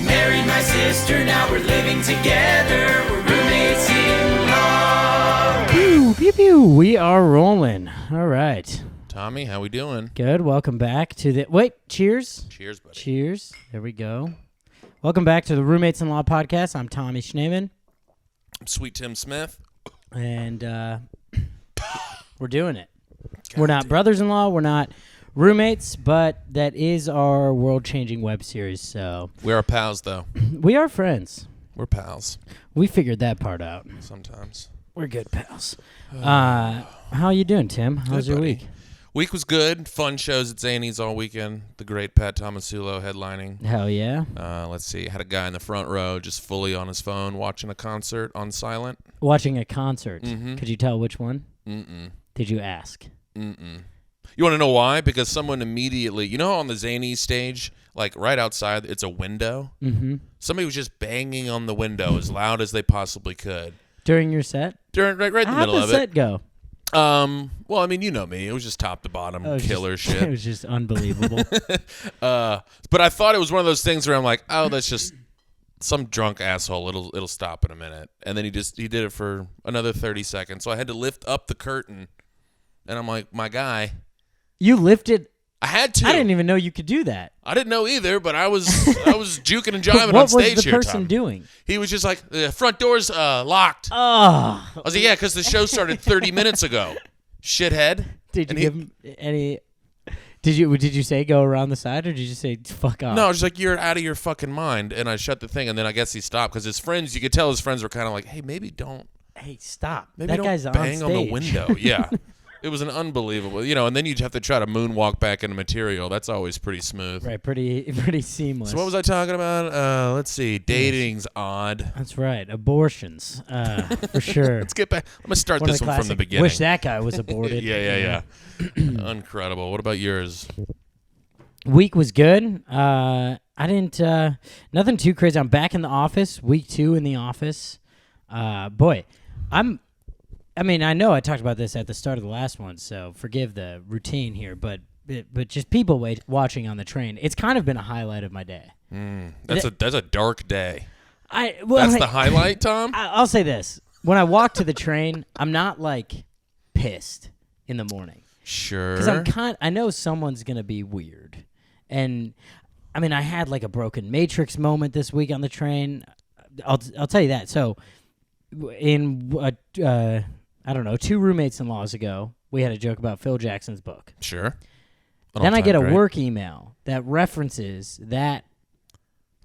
married my sister, now we're living together. We're roommates in law. Pew, pew, pew. We are rolling. All right. Tommy, how we doing? Good. Welcome back to the... Wait, cheers. Cheers, buddy. Cheers. There we go. Welcome back to the Roommates in Law podcast. I'm Tommy Schneeman. I'm Sweet Tim Smith. And we're doing it. We're not brothers-in-law. We're not roommates, but that is our world-changing web series. So We are pals, though. we are friends. We're pals. We figured that part out. Sometimes. We're good pals. How you doing, Tim? How's your buddy. week? Week was good. Fun shows at Zany's all weekend. The great Pat Tomasulo headlining. Hell yeah. Let's see. Had a guy in the front row just fully on his phone watching a concert on silent. Watching a concert. Mhm. Could you tell which one? Mm-mm. Did you ask? Mm-mm. You want to know why? Because someone immediately... You know how on the Zany's stage, like right outside, it's a window? Mm-hmm. Somebody was just banging on the window as loud as they possibly could. During your set? Right in the middle How'd of the it. set go? Well, I mean, you know me. It was just top to bottom killer It shit. was just unbelievable. But I thought it was one of those things where I'm like, oh, that's just some drunk asshole. It'll stop in a minute. And then he did it for another 30 seconds. So I had to lift up the curtain, and I'm like, my guy. You lifted... I had to. I didn't even know you could do that. I didn't know either, but I was juking and jiving But on what stage was the here, person Tom. doing? He was just like, the front door's locked. Oh. I was like, yeah, because the show started 30 minutes ago. Shithead. Did you And give him any... Did you say go around the side, or did you say fuck off? No, I was like, you're out of your fucking mind. And I shut the thing, and then I guess he stopped because his friends, you could tell his friends were kind of like, hey, maybe don't. Hey, stop. Maybe that don't guy's bang on stage. the window. Yeah. It was an unbelievable, and then you'd have to try to moonwalk back into material. That's always pretty smooth. Right, pretty seamless. So what was I talking about? Let's see. Dating's odd. That's right. Abortions, for sure. Let's get back. I'm going to start One of this the one from the classic, beginning. Wish that guy was aborted. Yeah. Incredible. What about yours? Week was good. I didn't, nothing too crazy. I'm back in the office, week 2 in the office. Boy, I know I talked about this at the start of the last one, so forgive the routine here, but just people watching on the train. It's kind of been a highlight of my day. That's a dark day. That's the highlight, Tom? I'll say this. When I walk to the train, I'm not, like, pissed in the morning. Sure. Because I know someone's going to be weird. And, I had, like, a broken Matrix moment this week on the train. I'll tell you that. So, in, I don't know, 2 roommates-in-laws ago, we had a joke about Phil Jackson's book. Sure. Then I get a work email that references that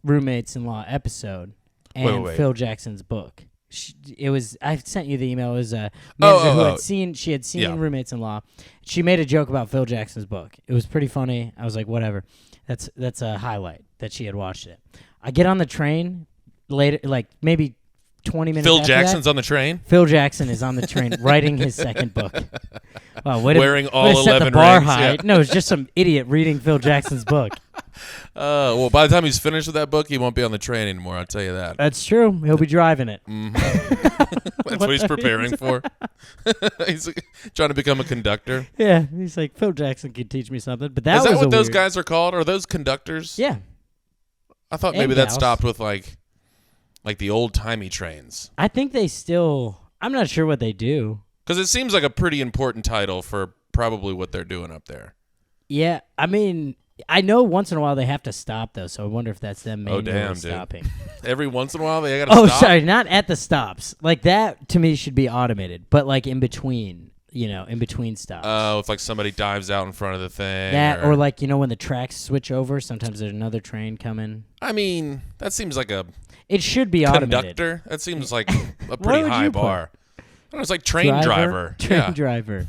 roommates-in-law episode and Wait. Phil Jackson's book. I sent you the email. It was a manager who had seen roommates-in-law. She made a joke about Phil Jackson's book. It was pretty funny. I was like, whatever. That's a highlight that she had watched it. I get on the train later, like maybe 20 minutes Phil after Jackson's that, on the train? Phil Jackson is on the train writing his second book. Wow, Wearing all set 11 the bar rings, high. yeah. No, it's just some idiot reading Phil Jackson's book. Well, by the time he's finished with that book, he won't be on the train anymore, I'll tell you that. That's true. He'll be driving it. That's what he's preparing for. He's trying to become a conductor. Yeah, he's like, Phil Jackson could teach me something. But Is that was what those weird... guys are called? Are those conductors? Yeah. I thought And maybe that gals. stopped with like the old-timey trains. I think they still... I'm not sure what they do. Because it seems like a pretty important title for probably what they're doing up there. Yeah, I know once in a while they have to stop, though, so I wonder if that's them manually stopping. Every once in a while they got to stop? Sorry, not at the stops. Like, that, to me, should be automated, but, like, in between, in between stops. Oh, if, like, somebody dives out in front of the thing. That, or like, when the tracks switch over, sometimes there's another train coming. That seems like a It should be automated. conductor. That seems like a pretty would high you put? bar. I don't know, it's like train driver. Train driver.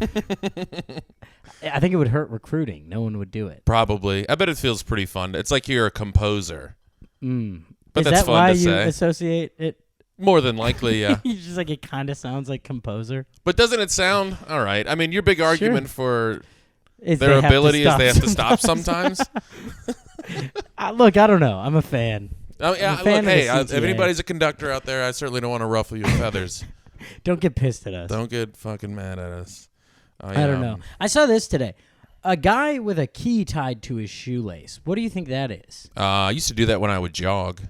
I think it would hurt recruiting. No one would do it. Probably. I bet it feels pretty fun. It's like you're a composer. But Is that's that fun why to you say. associate it? More than likely, yeah. You just like, it kind of sounds like composer. But doesn't it sound all right? I mean, your big argument for Is their they have to ability is stop they have to stop sometimes. Look, I don't know. I'm a fan. Oh, yeah, I'm a fan look, of the hey, if CTA. anybody's a conductor out there, I certainly don't want to ruffle your feathers. Don't get pissed at us. Don't get fucking mad at us. I don't know. I saw this today. A guy with a key tied to his shoelace. What do you think that is? I used to do that when I would jog.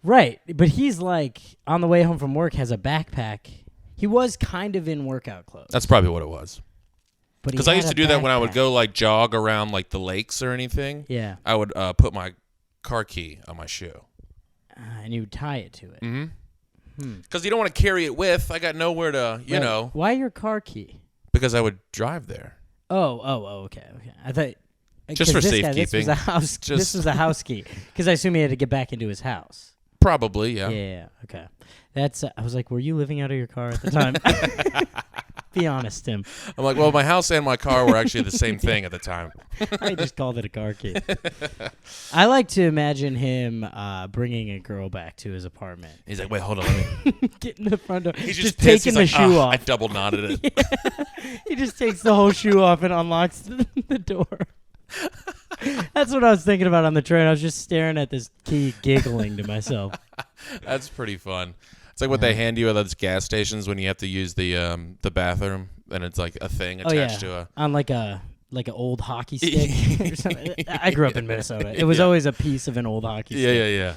Right, but he's like on the way home from work has a backpack. He was kind of in workout clothes. That's probably what it was. But Because I used to do that when I would go like jog around like the lakes or anything. Yeah. I would put my car key on my shoe. And you would tie it to it. Mm-hmm. Because you don't want to carry it with. I got nowhere to, you know. Why your car key? Because I would drive there. Oh, okay. I thought just for safekeeping. This was a house. This was a house key. Because I assume he had to get back into his house. Probably, yeah. Yeah. Okay. That's. I was like, were you living out of your car at the time? Be honest, Tim. I'm like, well, my house and my car were actually the same thing at the time. I just called it a car key. I like to imagine him bringing a girl back to his apartment. He's like, wait, hold on, let me get in the front door. He's just taking the like, shoe off. I double knotted it. Yeah. He just takes the whole shoe off and unlocks the door. That's what I was thinking about on the train. I was just staring at this key, giggling to myself. That's pretty fun. It's like what they hand you at those gas stations when you have to use the bathroom, and it's like a thing attached to a on like an old hockey stick or something. I grew up in Minnesota. It was always a piece of an old hockey stick.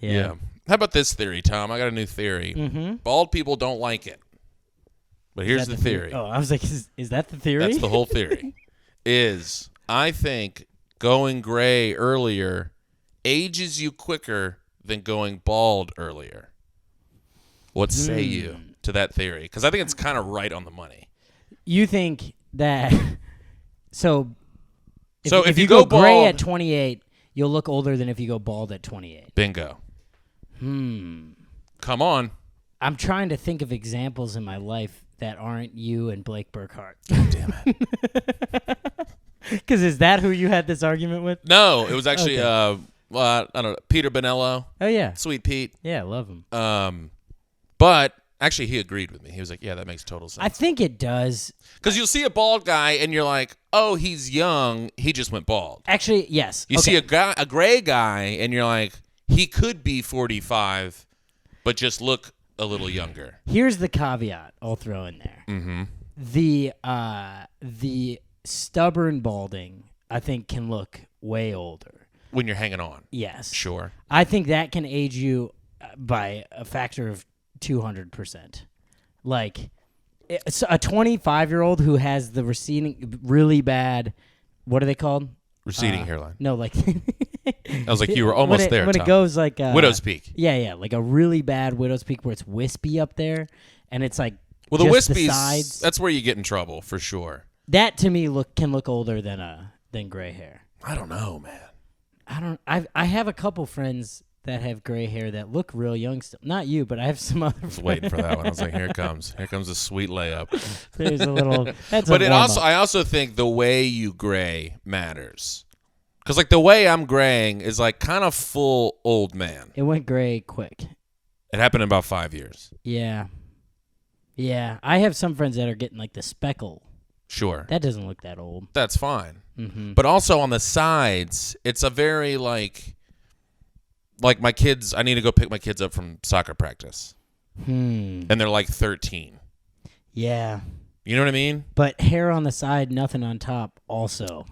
Yeah. How about this theory, Tom? I got a new theory. Mm-hmm. Bald people don't like it. But here's the theory. Oh, I was like, is that the theory? That's the whole theory. I think going gray earlier ages you quicker than going bald earlier. What say you to that theory? Because I think it's kind of right on the money. You think that so if you go go gray bald, at 28, you'll look older than if you go bald at 28. Bingo. Come on. I'm trying to think of examples in my life that aren't you and Blake Burkhart. God damn it. Because is that who you had this argument with? No, it was actually, Okay. I don't know, Peter Bonello. Oh, yeah. Sweet Pete. Yeah, I love him. But actually, he agreed with me. He was like, yeah, that makes total sense. I think it does. Because you'll see a bald guy, and you're like, oh, he's young. He just went bald. Actually, yes. You see a gray guy, and you're like, he could be 45, but just look a little younger. Here's the caveat I'll throw in there. Mm-hmm. The stubborn balding, I think, can look way older. When you're hanging on. Yes. Sure. I think that can age you by a factor of 200%. Like, it's a 25-year-old who has the receding, really bad, what are they called? Receding hairline. No, like... I was like, you were almost there, When Tom. it goes like... Widow's peak. Yeah, like a really bad widow's peak where it's wispy up there, and it's like Well, the just wispies, the sides. that's where you get in trouble, for sure. That, to me, can look older than gray hair. I don't know, man. I have a couple friends that have gray hair that look real young still. Not you, but I have some other. I was waiting for that one. I was like, here it comes. Here comes a sweet layup. There's a little. That's But a I also think the way you gray matters. Because like the way I'm graying is like kind of full old man. It went gray quick. It happened in about 5 years. Yeah. I have some friends that are getting like the speckle. Sure. That doesn't look that old. That's fine. Mm-hmm. But also on the sides, it's a very like my kids, I need to go pick my kids up from soccer practice. And they're like 13. Yeah. You know what I mean? But hair on the side, nothing on top also.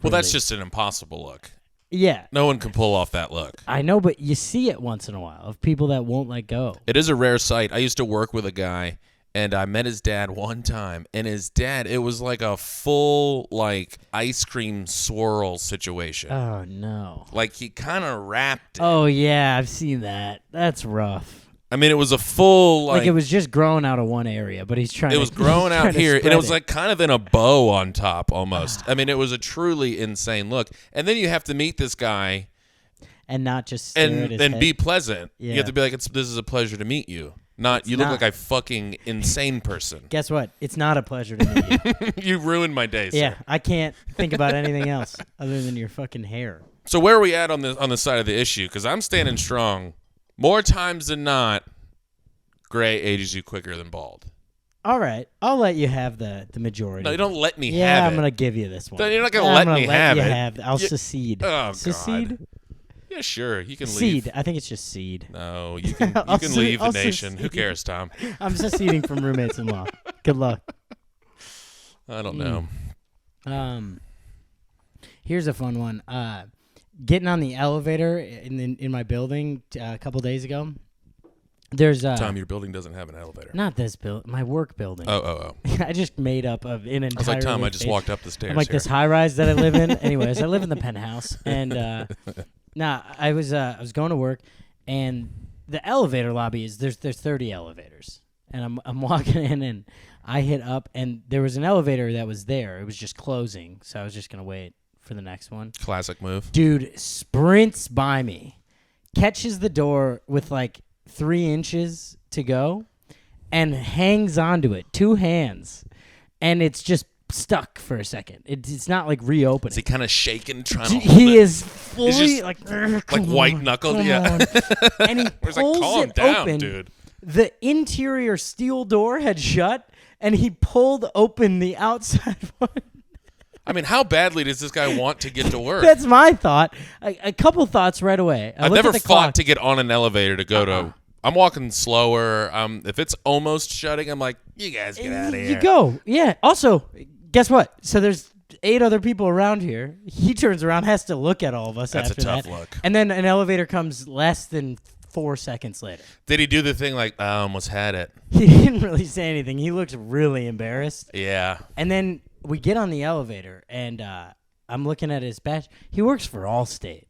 Well, that's really. just an impossible look. Yeah. No one can pull off that look. I know, but you see it once in a while of people that won't let go. It is a rare sight. I used to work with a guy, and I met his dad one time, and his dad, it was like a full, like, ice cream swirl situation. Oh, no. Like, he kind of wrapped it. Oh, yeah, I've seen that. That's rough. I mean, it was a full, Like it was just growing out of one area, but he's trying it to... was growing out here, and it was it. like kind of in a bow on top almost. I mean, it was a truly insane look. And then you have to meet this guy... And not just stare at his and head. be pleasant. Yeah. You have to be like, this is a pleasure to meet you. You look like a fucking insane person. Guess what? It's not a pleasure to meet you. You ruined my day, sir. Yeah, I can't think about anything else other than your fucking hair. So where are we at on the side of the issue? Because I'm standing strong. More times than not, gray ages you quicker than bald. All right, I'll let you have the majority. No, you don't let me Yeah, have it. I'm gonna give you this one. No, you're not gonna let me have you it. Have, I'll secede. Oh, secede? God. Yeah, sure. You can Seed. leave. I think it's just seed. No, you can I'll leave the I'll nation. Who secede. cares, Tom? I'm seceding from roommates-in-law. Good luck. I don't know. Here's a fun one. getting on the elevator in my building a couple days ago. There's Tom, your building doesn't have an elevator. not this building, my work building. Oh. I just made up of an entire. I was like, Tom, I just walked up the stairs. I'm like here. this high rise that I live in. Anyways, I live in the penthouse, and I was going to work, and the elevator lobby is there's 30 elevators, and I'm walking in, and I hit up, and there was an elevator that was there. It was just closing, so I was just gonna wait for the next one. Classic move. Dude sprints by me, catches the door with like 3 inches to go, and hangs onto it, 2 hands, and it's just stuck for a second. It's not like reopening. Is he kind of shaking, trying to hold He it? is fully just like white knuckled, yeah. And he It's pulls like, calm it down, open. dude. The interior steel door had shut, and he pulled open the outside one. I mean, how badly does this guy want to get to work? That's my thought. A couple thoughts right away. I've looked never at the fought clock. to get on an elevator to go to. I'm walking slower. If it's almost shutting, I'm like, you guys get out of here. You go. Yeah. Also, guess what? So there's 8 other people around here. He turns around, has to look at all of us That's after a tough that. look. And then an elevator comes less than 4 seconds later. Did he do the thing like, I almost had it? He didn't really say anything. He looked really embarrassed. Yeah. And then we get on the elevator, and I'm looking at his badge. He works for Allstate.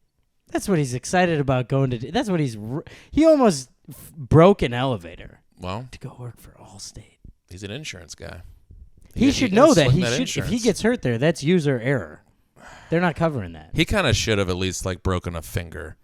That's what he's excited about going to do. That's what he almost broke an elevator Well, to go work for Allstate. he's an insurance guy. He should know that. He He should. If he insurance. gets hurt there, that's user error. They're not covering that. He kind of should have at least like broken a finger.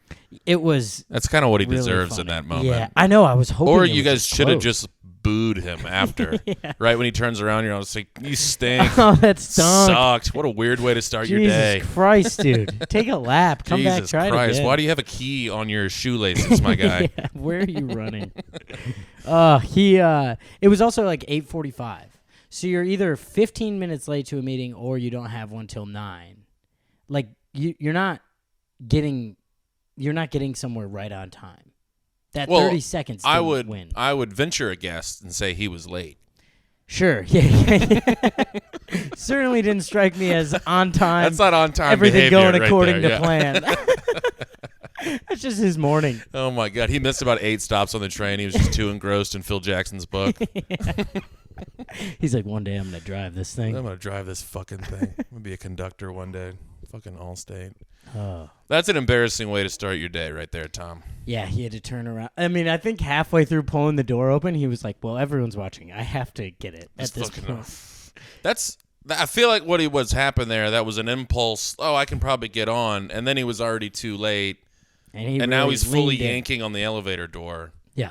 It was That's kind of what he really deserves in funny. that moment. Yeah, I know. I was hoping. Or it you was guys should have close. just booed him after. Right when he turns around, you're just like, you stink. Oh, that stunk. Sucked. What a weird way to start your day. Jesus Christ, dude! Take a lap. Come back. Jesus Try Christ. it again. Why do you have a key on your shoelaces, my guy? Yeah, where are you running? It was also like 8:45. So you're either 15 minutes late to a meeting or you don't have one till 9. Like you're not getting somewhere right on time. That 30 seconds didn't win. I would venture a guess and say he was late. Sure. Yeah. Certainly didn't strike me as on time. That's not on time Everything behavior going right according there, to yeah. plan. That's just his morning. Oh my God, he missed about 8 stops on the train. He was just too engrossed in Phil Jackson's book. He's like, one day I'm gonna drive this thing. I'm gonna drive this fucking thing. I'm gonna be a conductor one day. Fucking Allstate. Oh. That's an embarrassing way to start your day, right there, Tom. Yeah, he had to turn around. I mean, I think halfway through pulling the door open, he was like, "Well, everyone's watching. I have to get it Just at this fucking- point." I feel like what was happened there. That was an impulse. Oh, I can probably get on, and then he was already too late, And now really he's fully leaned in. yanking on the elevator door. Yeah,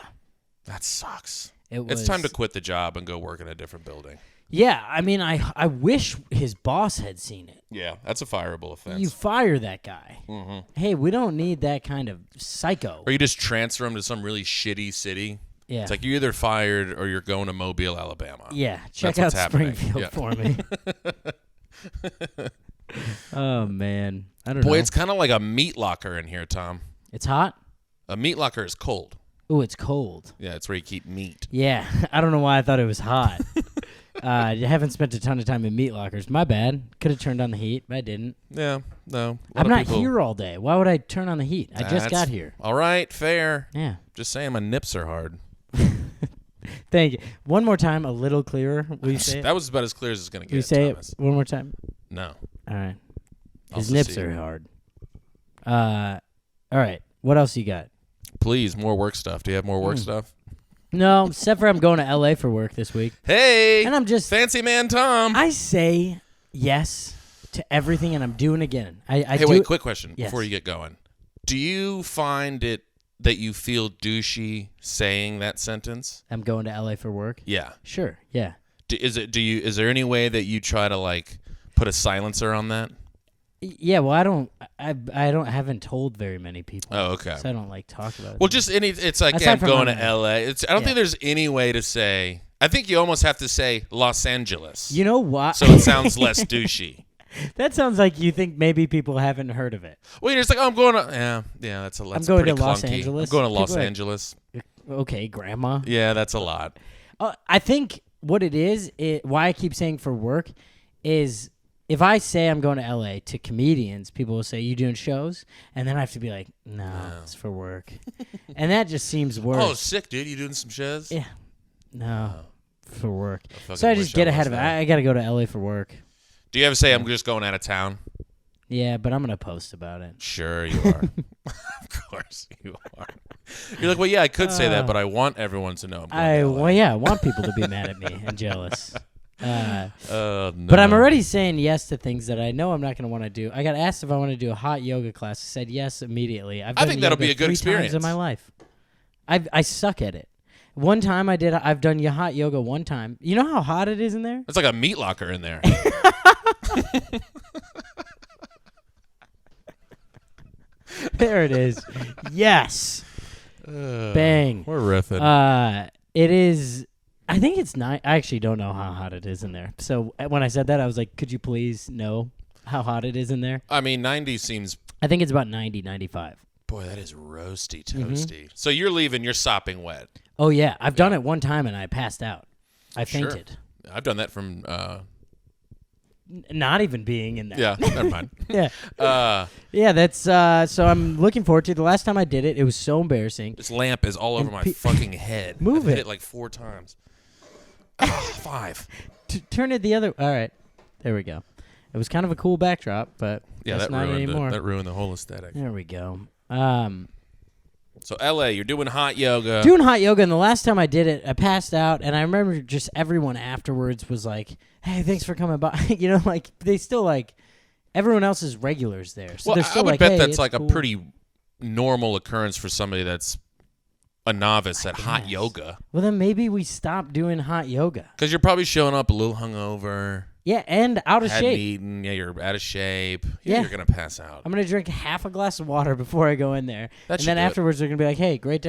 That sucks. it was. It's time to quit the job and go work in a different building. Yeah, I mean, I wish his boss had seen it. Yeah, that's a fireable offense. You fire that guy. Mm-hmm. Hey, we don't need that kind of psycho. Or you just transfer him to some really shitty city. Yeah. It's like you're either fired or you're going to Mobile, Alabama. Yeah, check That's out what's happening. Springfield Yeah. for me. Oh man, I don't know. Boy, it's kind of like a meat locker in here, Tom. It's hot. A meat locker is cold. Ooh, it's cold. Yeah, it's where you keep meat. Yeah, I don't know why I thought it was hot. I haven't spent a ton of time in meat lockers. My bad. Could have turned on the heat, but I didn't. Yeah, no. A lot I'm of not people- here all day. Why would I turn on the heat? I just That's- got here. All right, fair. Yeah. Just saying my nips are hard. Thank you. One more time, a little clearer. Will you say it? That was about as clear as it's going to Will you get, say Thomas. it one more time? No. All right. His Also nips see- are hard. All right. What else you got? Please, more work stuff. Do you have more work stuff? No, except for I'm going to L.A. for work this week. Hey! And I'm just... Fancy man Tom. I say yes to everything, and I'm doing it again. I Hey, do wait, it- quick question Yes. before you get going. Do you find it that you feel douchey saying that sentence? I'm going to L.A. for work. Yeah. Sure. Yeah. Is there any way that you try to like put a silencer on that? Yeah. Well, I haven't told very many people. Oh, okay. So I don't like talk about it. Well, just it's like, Aside yeah, I'm from going my to man. LA. I don't Yeah. think there's any way to say. I think you almost have to say Los Angeles. You know what? So it sounds less douchey. That sounds like you think maybe people haven't heard of it. Well, you're just like, oh, I'm going to. Yeah, that's a. That's I'm going pretty to Los clunky. Angeles. I'm going to Los People are like- Angeles. Okay, Grandma. Yeah, that's a lot. I think what it is, why I keep saying for work, is if I say I'm going to LA to comedians, people will say, "You doing shows?" And then I have to be like, "No, it's for work." And that just seems worse. Oh, sick, dude. You doing some shows? Yeah. No, for work. I So I wish just get I ahead was of it. there. I got to go to LA for work. Do you ever say, I'm just going out of town? Yeah, but I'm going to post about it. Sure you are. Of course you are. You're like, well, yeah, I could say that, but I want everyone to know I'm going to LA. Well, yeah, I want people to be mad at me and jealous. No. But I'm already saying yes to things that I know I'm not going to want to do. I got asked if I want to do a hot yoga class. I said yes immediately. I think that'll be a good 3 experience. times in my life. I suck at it. One time I've done hot yoga one time. You know how hot it is in there? It's like a meat locker in there. There it is. Yes. Bang. We're riffing. It is. I think it's I actually don't know how hot it is in there. So when I said that, I was like, could you please know how hot it is in there? I mean, 90 seems... I think it's about 90, 95. Boy, that is roasty toasty. So you're leaving, you're sopping wet. Oh, yeah. I've done it one time, and I passed out. I fainted. Sure. I've done that from... Not even being in there. Yeah, never mind. Yeah. Yeah, that's... so I'm looking forward to it. The last time I did it, it was so embarrassing. This lamp is all over my fucking head. Move I've hit it. it like 4 times. 5. Turn it the other... All right. There we go. It was kind of a cool backdrop, but Yeah, that's that not ruined anymore. it. That ruined the whole aesthetic. There we go. So LA, you're doing hot yoga. Doing hot yoga, and the last time I did it, I passed out, and I remember just everyone afterwards was like, "Hey, thanks for coming by." You know, like they still like everyone else is regulars there, so Well, they're I still would like, bet "Hey, that's it's like cool." a pretty normal occurrence for somebody that's a novice at hot Yes. yoga. Well, then maybe we stop doing hot yoga. Because you're probably showing up a little hungover. Yeah, and out of Hadn't shape. eaten. Yeah, you're out of shape. Yeah. You're going to pass out. I'm gonna drink half a glass of water before I go in there, That and should then do it. afterwards they're gonna be like, "Hey, great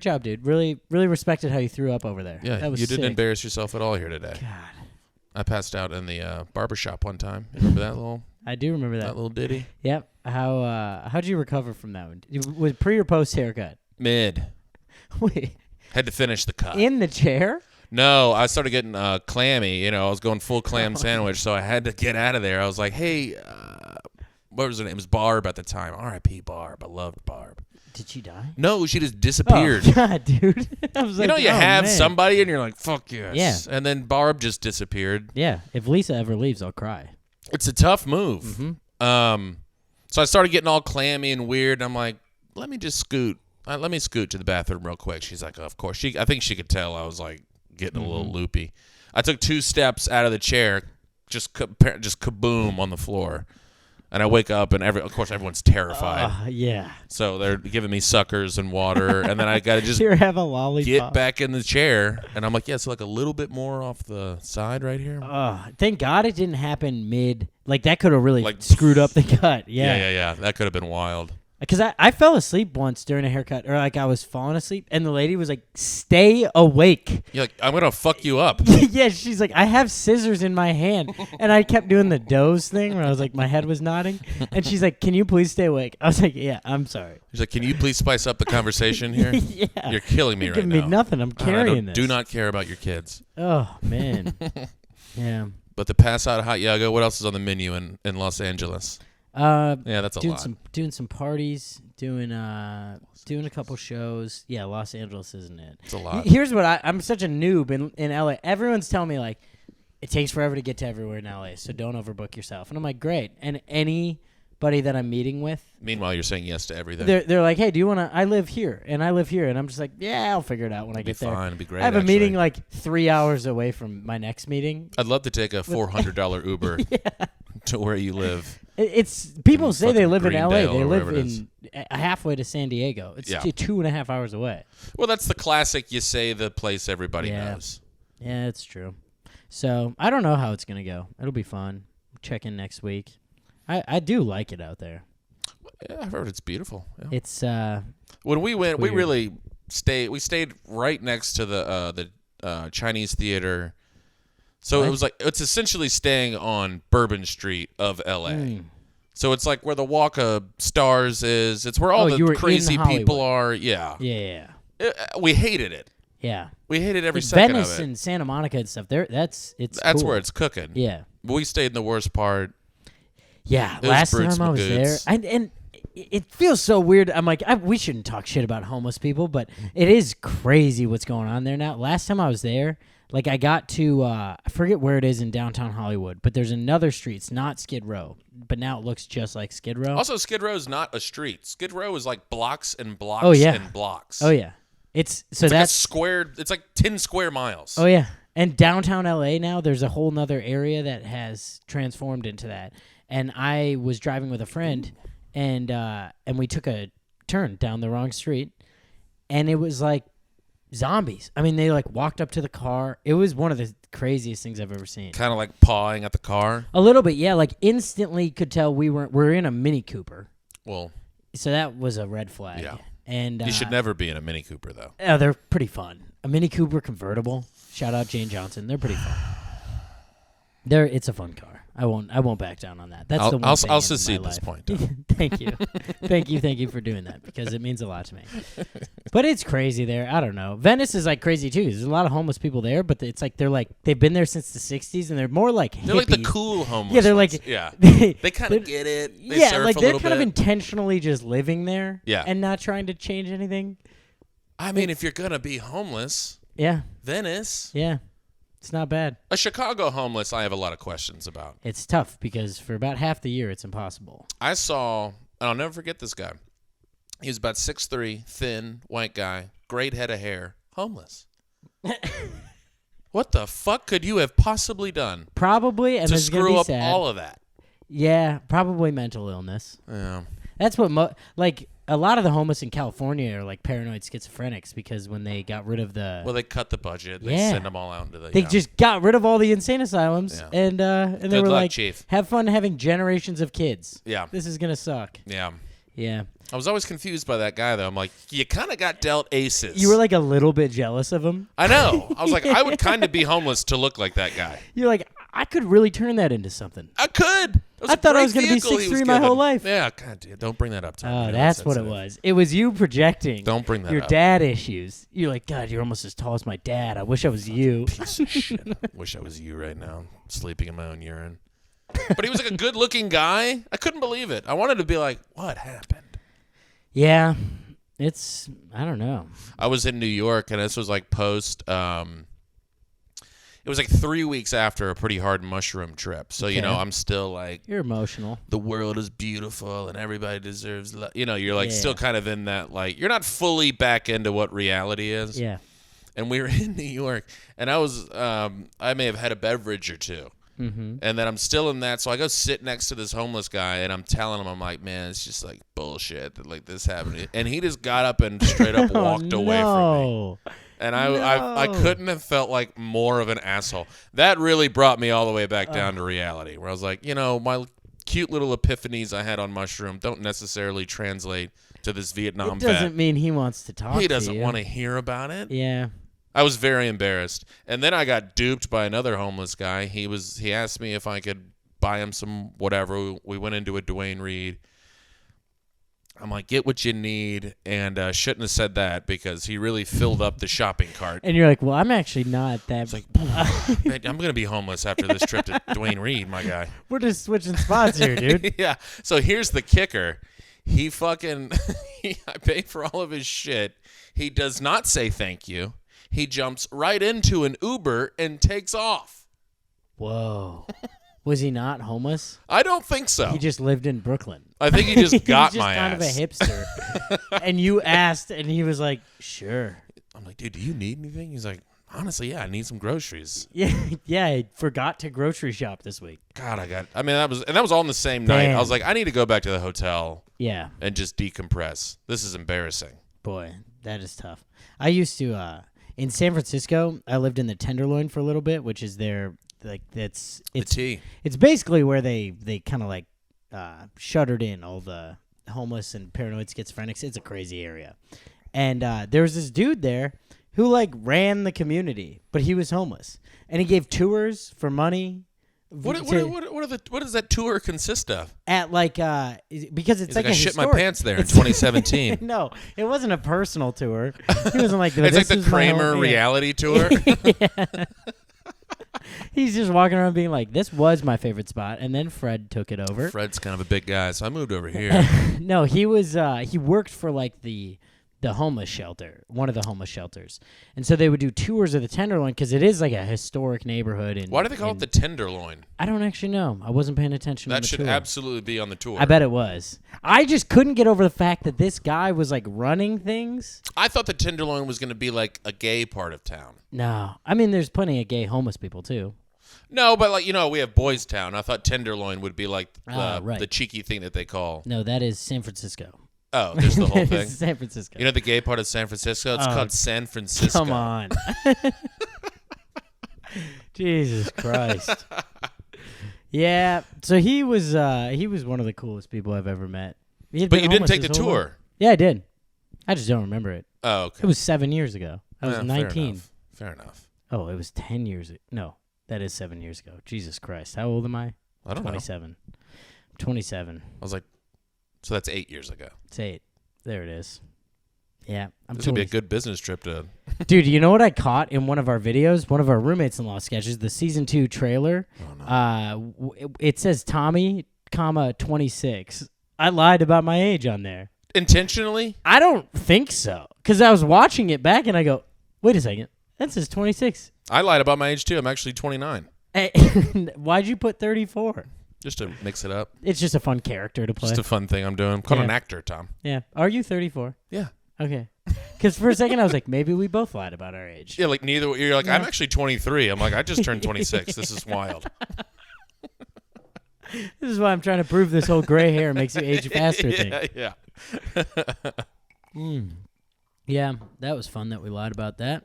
job, dude. Really respected how you threw up over there. Yeah, that was you didn't sick." embarrass yourself at all here today. God, I passed out in the barber shop one time. You remember that little I do remember that. little ditty? Yep. How'd you recover from that one? Was pre or post haircut? Mid. Wait, Had to finish the cut. in the chair? No, I started getting clammy. You know, I was going full clam sandwich, so I had to get out of there. I was like, hey, what was her name? It was Barb at the time. R.I.P. Barb. I loved Barb. Did she die? No, she just disappeared. Oh, God, dude. I was You like, know, you oh, have man. somebody, and you're like, fuck yes. Yeah. And then Barb just disappeared. Yeah, if Lisa ever leaves, I'll cry. It's a tough move. Mm-hmm. So I started getting all clammy and weird, and I'm like, let me just scoot. Let me scoot to the bathroom real quick. She's like, of course. I think she could tell I was like getting a little loopy. I took 2 steps out of the chair, just kaboom on the floor. And I wake up, and of course everyone's terrified. Yeah. So they're giving me suckers and water, and then I got to just Here, have a lollipop. get back in the chair. And I'm like, yeah, so like a little bit more off the side right here. Thank God it didn't happen mid. Like, that could have really Like, screwed up the cut. Yeah. That could have been wild. Because I fell asleep once during a haircut, or like I was falling asleep, and the lady was like, "Stay awake." You're like, I'm going to fuck you up. Yeah, she's like, "I have scissors in my hand," and I kept doing the doze thing where I was like, my head was nodding, and she's like, "Can you please stay awake?" I was like, "Yeah, I'm sorry." He's like, can you please spice up the conversation here? Yeah, You're killing me You're right giving now. me nothing. I'm I carrying this. do not care about your kids. Oh man. Yeah. But the pass out of hot yoga, what else is on the menu in Los Angeles? Yeah, that's a doing lot. doing some parties, doing a couple shows. Yeah, Los Angeles, isn't it? It's a lot. Here's what I'm such a noob in LA. Everyone's telling me like it takes forever to get to everywhere in LA, so don't overbook yourself. And I'm like, great. And anybody that I'm meeting with, Meanwhile, you're saying yes to everything. they're like, hey, do you want to? I live here, and I live here, and I'm just like, yeah, I'll figure it out when I It'd be get there. fine. It'd be great. I have a actually. meeting like 3 hours away from my next meeting. I'd love to take a $400 Uber to where you live. It's people In say they fucking live in LA. Greendale They or live wherever it is. in halfway to San Diego. It's Yeah. 2.5 hours away. Well, that's the classic. You say the place everybody knows. Yeah, it's true. So I don't know how it's gonna go. It'll be fun. Check in next week. I do like it out there. Yeah, I've heard it's beautiful. Yeah. It's When we went, we weird. really stayed. We stayed right next to the Chinese theater. So What? it was like it's essentially staying on Bourbon Street of LA. Mm. So it's like where the Walk of Stars is. It's where all Oh, you were the in crazy Hollywood. people are. Yeah. yeah. We hated it. Yeah. We hated every Like second Venice of it. and Santa Monica and stuff. That's That's cool. where it's cooking. Yeah. We stayed in the worst part. Yeah, was last Brutes time I was there, Magoots. and it feels so weird. I'm like, we shouldn't talk shit about homeless people, but it is crazy what's going on there now. Last time I was there, like I got to, I forget where it is in downtown Hollywood, but there's another street. It's not Skid Row, but now it looks just like Skid Row. Also, Skid Row is not a street. Skid Row is like blocks and blocks and blocks. Oh yeah, it's like that's squared. It's like 10 square miles. Oh yeah, and downtown LA now, there's a whole nother area that has transformed into that. And I was driving with a friend, and we took a turn down the wrong street, and it was like zombies. I mean, they like walked up to the car. It was one of the craziest things I've ever seen. Kind of like pawing at the car. A little bit, yeah. Like instantly could tell we're in a Mini Cooper. Well, so that was a red flag. Yeah. And you should never be in a Mini Cooper though. Oh, they're pretty fun. A Mini Cooper convertible. Shout out Jane Johnson. They're pretty fun. It's a fun car. I won't back down on that. That's the one thing I'll in secede my this life. point. Thank you. Thank you for doing that because it means a lot to me. But it's crazy there. I don't know. Venice is like crazy too. There's a lot of homeless people there, but it's like they've been there since the 60s and they're more like hippies. They're like the cool homeless. Yeah, they're ones. like yeah. they kind of get it. They yeah, surf like a they're little kind of bit. intentionally just living there. Yeah. And not trying to change anything. I mean, if you're gonna be homeless, Yeah. Venice. Yeah. It's not bad. A Chicago homeless, I have a lot of questions about. It's tough because for about half the year, it's impossible. I saw, and I'll never forget this guy. He was about 6'3", thin, white guy, great head of hair, homeless. What the fuck could you have possibly done Probably, and to this is gonna screw be up sad. all of that? Yeah, probably mental illness. Yeah. That's what like a lot of the homeless in California are like paranoid schizophrenics because when they got rid of the Well, they cut the budget. They Yeah. send them all out into the. they yeah. just got rid of all the insane asylums Yeah. and they Good were luck, like, Chief. have fun having generations of kids. Yeah. This is gonna suck. Yeah. Yeah. I was always confused by that guy, though. I'm like, you kind of got dealt aces. You were like a little bit jealous of him. I know. I was like, I would kind of be homeless to look like that guy. You're like, I could really turn that into something. I could. I thought I was going to be 6'3" my whole life. Yeah, God, dude, don't bring that up to me. Oh, You're that's what it insensitive. was. It was you projecting. Don't bring that your up. dad issues. You're like, God, you're almost as tall as my dad. I wish I was you. Piece of shit. I wish I was you right now, sleeping in my own urine. But he was like a good-looking guy. I couldn't believe it. I wanted to be like, what happened? Yeah, it's I don't know. I was in New York, and this was like post. It was like 3 weeks after a pretty hard mushroom trip. So, you know, Okay. I'm still like, You're emotional. the world is beautiful and everybody deserves love. You know, you're like Yeah. still kind of in that, like, you're not fully back into what reality is. Yeah. And we were in New York, and I was, I may have had a beverage or two. Mm-hmm. And then I'm still in that. So I go sit next to this homeless guy, and I'm telling him, I'm like, man, it's just like bullshit that like this happened. And he just got up and straight up walked away from me. And I couldn't have felt like more of an asshole. That really brought me all the way back down to reality, where I was like, you know, my cute little epiphanies I had on mushroom don't necessarily translate to this Vietnam It doesn't vet. mean he wants to talk. He doesn't to want to hear about it. Yeah. I was very embarrassed. And then I got duped by another homeless guy. He asked me if I could buy him some whatever. We went into a Duane Reade. I'm like, get what you need, and shouldn't have said that because he really filled up the shopping cart. And you're like, well, I'm actually not that. It's like, man, I'm going to be homeless after this trip to Duane Reade, my guy. We're just switching spots here, dude. Yeah. So here's the kicker. He fucking, I pay for all of his shit. He does not say thank you. He jumps right into an Uber and takes off. Whoa. Was he not homeless? I don't think so. He just lived in Brooklyn. I think he just got He's just my kind ass. of a hipster. And you asked, and he was like, sure. I'm like, dude, do you need anything? He's like, honestly, yeah, I need some groceries. Yeah, I forgot to grocery shop this week. God, that was all in the same night. Damn. I was like, I need to go back to the hotel Yeah, and just decompress. This is embarrassing. boy, that is tough. I used to, in San Francisco, I lived in the Tenderloin for a little bit, which is their, like, it's Tea. It's basically where they kind of like shuttered in all the homeless and paranoid schizophrenics. It's a crazy area. And there was this dude there who like ran the community, but he was homeless. And he gave tours for money. What does that tour consist of? At like because it's He's like I a shit my historic- pants there in it's- 2017. No, it wasn't a personal tour. He wasn't like It's like this the is my Kramer home- reality tour. He's just walking around being like, this was my favorite spot. And then Fred took it over. Fred's kind of a big guy, so I moved over here. No, he was he worked for like the homeless shelter, one of the homeless shelters. And so they would do tours of the Tenderloin because it is like a historic neighborhood. And Why do they call it the Tenderloin? I don't actually know. I wasn't paying attention to That the should tour. absolutely be on the tour. I bet it was. I just couldn't get over the fact that this guy was like running things. I thought the Tenderloin was going to be like a gay part of town. No. I mean, there's plenty of gay homeless people too. No, but like, we have Boys Town. I thought Tenderloin would be like right. the cheeky thing that they call. No, that is San Francisco. Oh, there's the whole thing. It's San Francisco. You know the gay part of San Francisco? It's called San Francisco. Come on. Jesus Christ. Yeah. So he was one of the coolest people I've ever met. But you didn't take the tour. Yeah, I did. I just don't remember it. Oh, okay. It was 7 years ago. I was 19. Fair enough. Oh, it was 10 years ago. No, that is 7 years ago. Jesus Christ. How old am I? I don't know. 27. 27. I was like, so that's 8 years ago. It's 8. There it is. Yeah. This would be a good business trip to. Dude, you know what I caught in one of our videos? One of our roommates-in-law sketches, the season 2 trailer. Oh, no. It says Tommy, 26. I lied about my age on there. Intentionally? I don't think so. Because I was watching it back and I go, wait a second. That says 26. I lied about my age too. I'm actually 29. Hey, why'd you put 34? Just to mix it up. It's just a fun character to play. Just a fun thing I'm doing. I'm called an actor, Tom. Yeah. Are you 34? Yeah. Okay. Because for a second I was like, maybe we both lied about our age. Yeah, like neither. You're like, I'm actually 23. I'm like, I just turned 26. This is wild. This is why I'm trying to prove this whole gray hair makes you age faster thing. Yeah. Yeah, that was fun that we lied about that.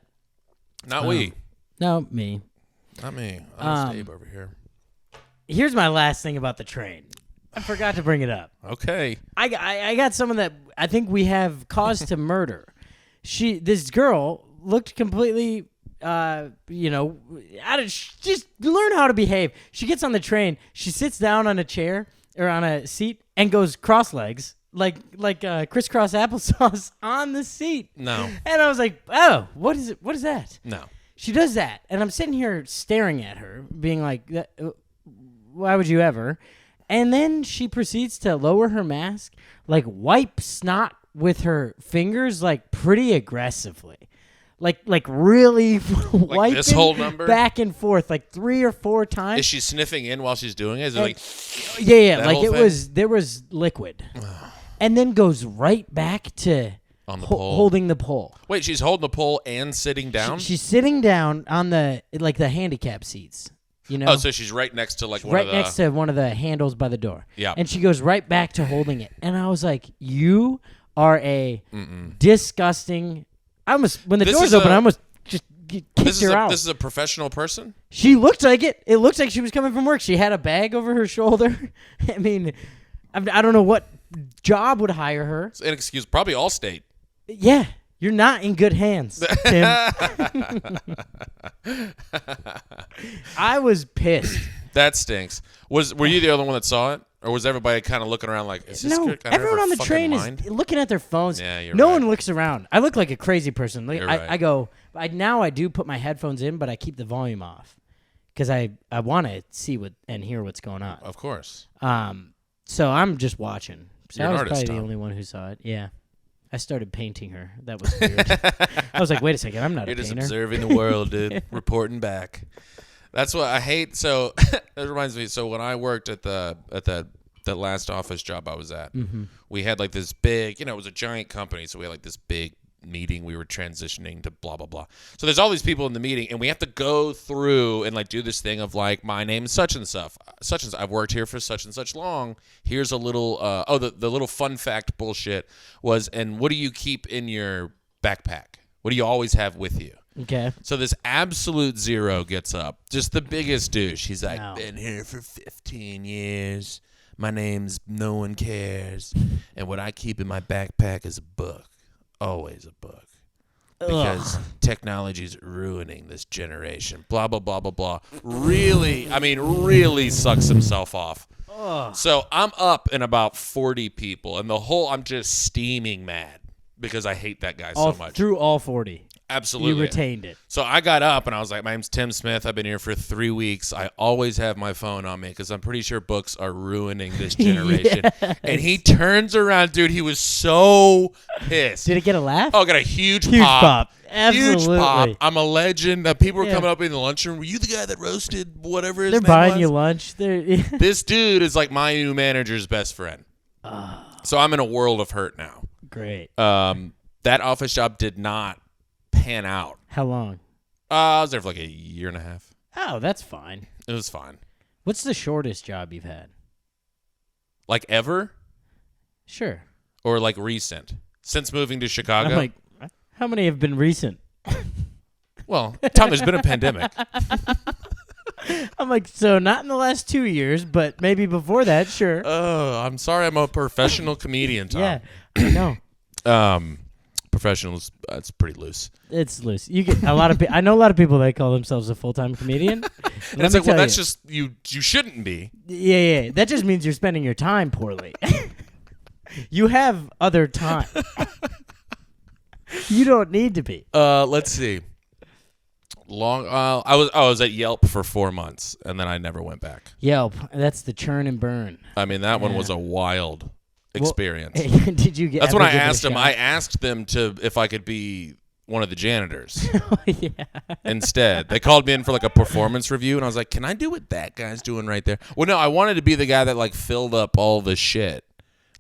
Not we. No, me. Not me. I'm Dave over here. Here's my last thing about the train. I forgot to bring it up. Okay. I got someone that I think we have cause to murder. This girl looked completely, just learn how to behave. She gets on the train. She sits down on a chair or on a seat and goes cross legs. Like crisscross applesauce on the seat. No. And I was like, oh, what is it? What is that? No. She does that. And I'm sitting here staring at her, being like, why would you ever? And then she proceeds to lower her mask, like wipe snot with her fingers, like pretty aggressively. Like really wiping this whole number? back and forth, like 3 or 4 times. Is she sniffing in while she's doing it? Is it like Yeah, that like whole it thing? was, there was liquid. And then goes right back to on the pole? holding the pole. Wait, she's holding the pole and sitting down? She's sitting down on the handicap seats. You know? Oh, so she's right next to like one right of the... next to one of the handles by the door. Yeah. And she goes right back to holding it. And I was like, you are a disgusting... when the doors open, I almost just kicked her out. This is a professional person? She looked like it. It looked like she was coming from work. She had a bag over her shoulder. I mean, I don't know what job would hire her. It's an excuse. Probably Allstate. Yeah. You're not in good hands, Tim. I was pissed. That stinks. Were you the only one that saw it? Or was everybody kind of looking around like, is this No, guy out of everyone her on the fucking train mind? is looking at their phones. Yeah, you're no right. one looks around. I look like a crazy person. Like, You're right. I go, now I do put my headphones in, but I keep the volume off because I want to see and hear what's going on. Of course. So I'm just watching. So You're I an was artist, probably Tom. the only one who saw it. Yeah. I started painting her. That was weird. I was like, wait a second, I'm not You're a just painter. observing the world, dude. Reporting back. That's what I hate. So that reminds me. So when I worked at that last office job I was at, we had like this big, it was a giant company. So we had like this big meeting. We were transitioning to blah, blah, blah. So there's all these people in the meeting and we have to go through and like do this thing of like, my name is such and such. I've worked here for such and such long. Here's a little, the little fun fact bullshit was, and what do you keep in your backpack? What do you always have with you? Okay. So this absolute zero gets up, just the biggest douche. He's like, No. been here for 15 years. My name's No One Cares. And what I keep in my backpack is a book. Always a book. Because technology's ruining this generation. Blah, blah, blah, blah, blah. Really sucks himself off. So I'm up in about 40 people. And I'm just steaming mad because I hate that guy so much. Through all 40. Absolutely. You retained it. So I got up and I was like, my name's Tim Smith. I've been here for 3 weeks. I always have my phone on me because I'm pretty sure books are ruining this generation. Yes. And he turns around, dude. He was so pissed. Did it get a laugh? Oh, got a huge Huge pop. pop. Absolutely. Huge pop. I'm a legend. People were Yeah. coming up in the lunchroom. Were you the guy that roasted whatever his They're name buying was? you lunch. They're This dude is like my new manager's best friend. So I'm in a world of hurt now. great. That office job did not pan out. How long? I was there for like a year and a half. Oh, that's fine. It was fine. What's the shortest job you've had? Like ever Sure. or like recent? Since moving to Chicago? I'm like, how many have been recent? Well, Tom, there's been a pandemic. I'm like, so not in the last 2 years, but maybe before that, sure. Oh, I'm sorry. I'm a professional comedian, Tom. Yeah, I know. Professionals, that's pretty loose. It's loose. You get a lot of. I know a lot of people that call themselves a full-time comedian. And it's like, well, that's just you shouldn't be. Yeah. That just means you're spending your time poorly. You have other time. You don't need to be. Let's see. I was at Yelp for 4 months, and then I never went back. Yelp. That's the churn and burn. I mean, that one Yeah. was a wild experience. Did you get? That's when I ever give it a asked them. shot? I asked them if I could be one of the janitors Yeah. instead. They called me in for like a performance review, and I was like, "Can I do what that guy's doing right there?" Well, no, I wanted to be the guy that like filled up all the shit.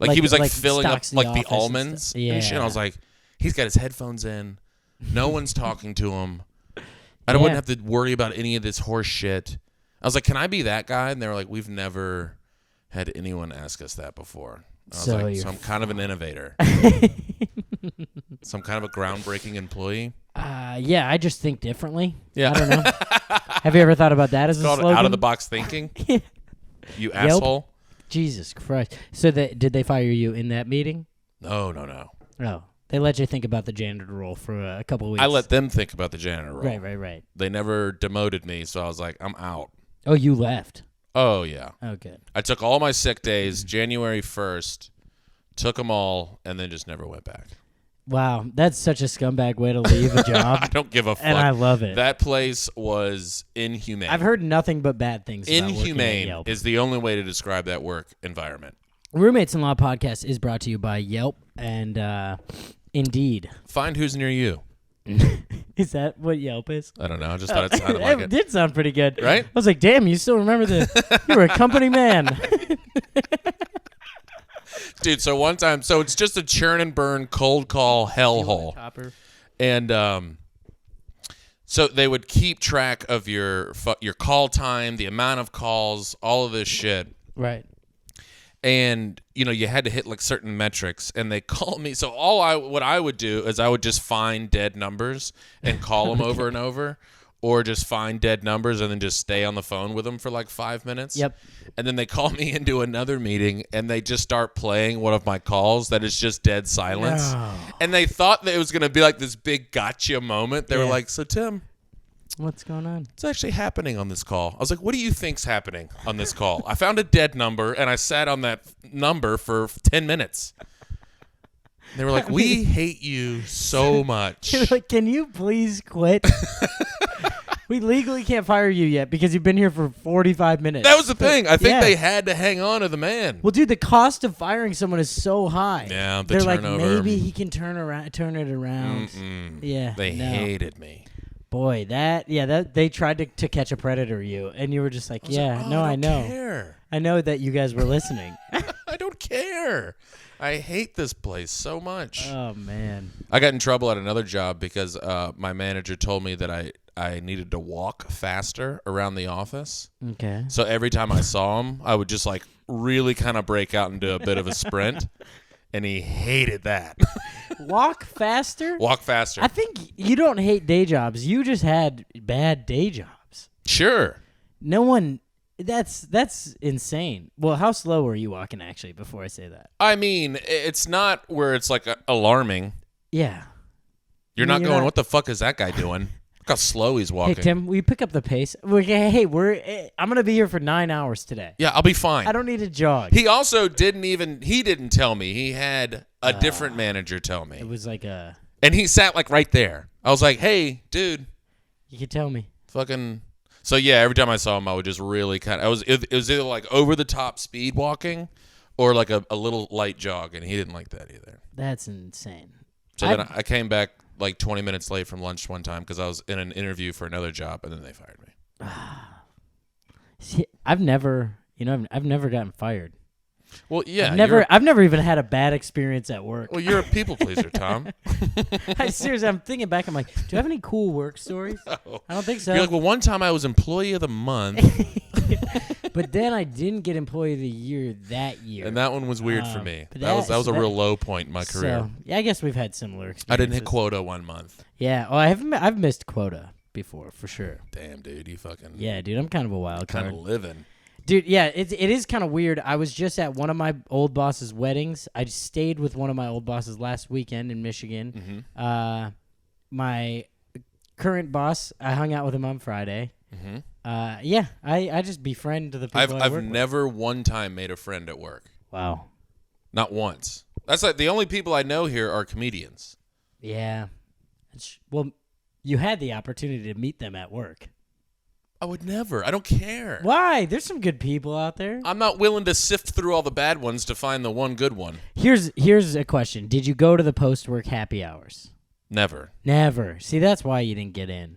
Like he was like filling up stocks the like the office and almonds stuff. and shit. Yeah. And I was like, he's got his headphones in. No one's talking to him. I Yeah. wouldn't have to worry about any of this horse shit. I was like, can I be that guy? And they were like, we've never had anyone ask us that before. I was So like, you're so I'm kind of an innovator. Some kind of a groundbreaking employee. Yeah, I just think differently. Yeah. I don't know. Have you ever thought about that as a Called slogan? out of the box thinking. You asshole. Jesus Christ. So did they fire you in that meeting? No. No. They let you think about the janitor role for a couple weeks. I let them think about the janitor role. Right. They never demoted me, so I was like, I'm out. Oh, you left. Oh, yeah. Oh, good. I took all my sick days January 1st, took them all, and then just never went back. Wow, that's such a scumbag way to leave a job. I don't give a fuck. And I love it. That place was inhumane. I've heard nothing but bad things about working at Inhumane Yelp. is the only way to describe that work environment. Roommates in Law podcast is brought to you by Yelp and Indeed. Find who's near you. Is that what Yelp is? I don't know. I just thought it sounded like It it. did sound pretty good. Right? I was like, damn, you still remember the... You were a company man. Dude, so one time, so it's just a churn and burn cold call hellhole. And so they would keep track of your call time, the amount of calls, all of this shit. Right. And you had to hit like certain metrics, and they called me. So what I would do is I would just find dead numbers and call them over and over, or just find dead numbers and then just stay on the phone with them for like 5 minutes. Yep. And then they call me into another meeting, and they just start playing one of my calls that is just dead silence. No. And they thought that it was going to be like this big gotcha moment. They were Yeah. like, so Tim, What's going on? what's actually happening on this call? I was like, what do you think's happening on this call? I found a dead number, and I sat on that number for 10 minutes. They were like, we hate you so much. You're like, can you please quit? We legally can't fire you yet because you've been here for 45 minutes. That was the thing. I think Yeah. they had to hang on to the man. Well, dude, the cost of firing someone is so high. Yeah, the They're like, turnover. maybe he can turn it around. Mm-mm. Yeah, They no. hated me. Boy, that they tried to catch a predator you, and you were just like, yeah, Oh, no, I don't know. care. I know that you guys were listening. I don't care. I hate this place so much. Oh, man. I got in trouble at another job because my manager told me that I needed to walk faster around the office. Okay. So every time I saw him, I would just like really kind of break out into a bit of a sprint. And he hated that. Walk faster? Walk faster. I think you don't hate day jobs. You just had bad day jobs. Sure. No one... That's insane. Well, how slow were you walking, actually, before I say that? I mean, it's not where it's like alarming. Yeah. You're No, not you're going, not. what the fuck is that guy doing? Look how slow he's walking. Hey, Tim, will you pick up the pace? Hey, I'm going to be here for 9 hours today. Yeah, I'll be fine. I don't need to jog. He also didn't tell me. He had a different manager tell me. It was like a... And he sat like right there. I was like, hey, dude. You could tell me. Fucking. So, yeah, every time I saw him, I would just really kind of. It was either like over the top speed walking or like a little light jog. And he didn't like that either. That's insane. So then I came back like 20 minutes late from lunch one time because I was in an interview for another job. And then they fired me. See, I've never gotten fired. Well, yeah. I've never even had a bad experience at work. Well, you're a people pleaser, Tom. Seriously, I'm thinking back. I'm like, do you have any cool work stories? No. I don't think so. You're like, well, one time I was employee of the month. But then I didn't get employee of the year that year. And that one was weird for me. But That was a real low point in my career. So, yeah, I guess we've had similar experiences. I didn't hit quota 1 month. Yeah. Oh, I've missed quota before, for sure. Damn, dude. You fucking. Yeah, dude. I'm kind of a wild card. Kind of living. Dude, yeah, it is kind of weird. I was just at one of my old boss's weddings. I just stayed with one of my old bosses last weekend in Michigan. Mm-hmm. My current boss, I hung out with him on Friday. Mm-hmm. Yeah, I just befriend the people I I've work never one time made a friend at work. with. Wow. Not once. That's like the only people I know here are comedians. Yeah. Well, you had the opportunity to meet them at work. I would never. I don't care. Why? There's some good people out there. I'm not willing to sift through all the bad ones to find the one good one. Here's a question. Did you go to the post-work happy hours? Never. Never. See, that's why you didn't get in.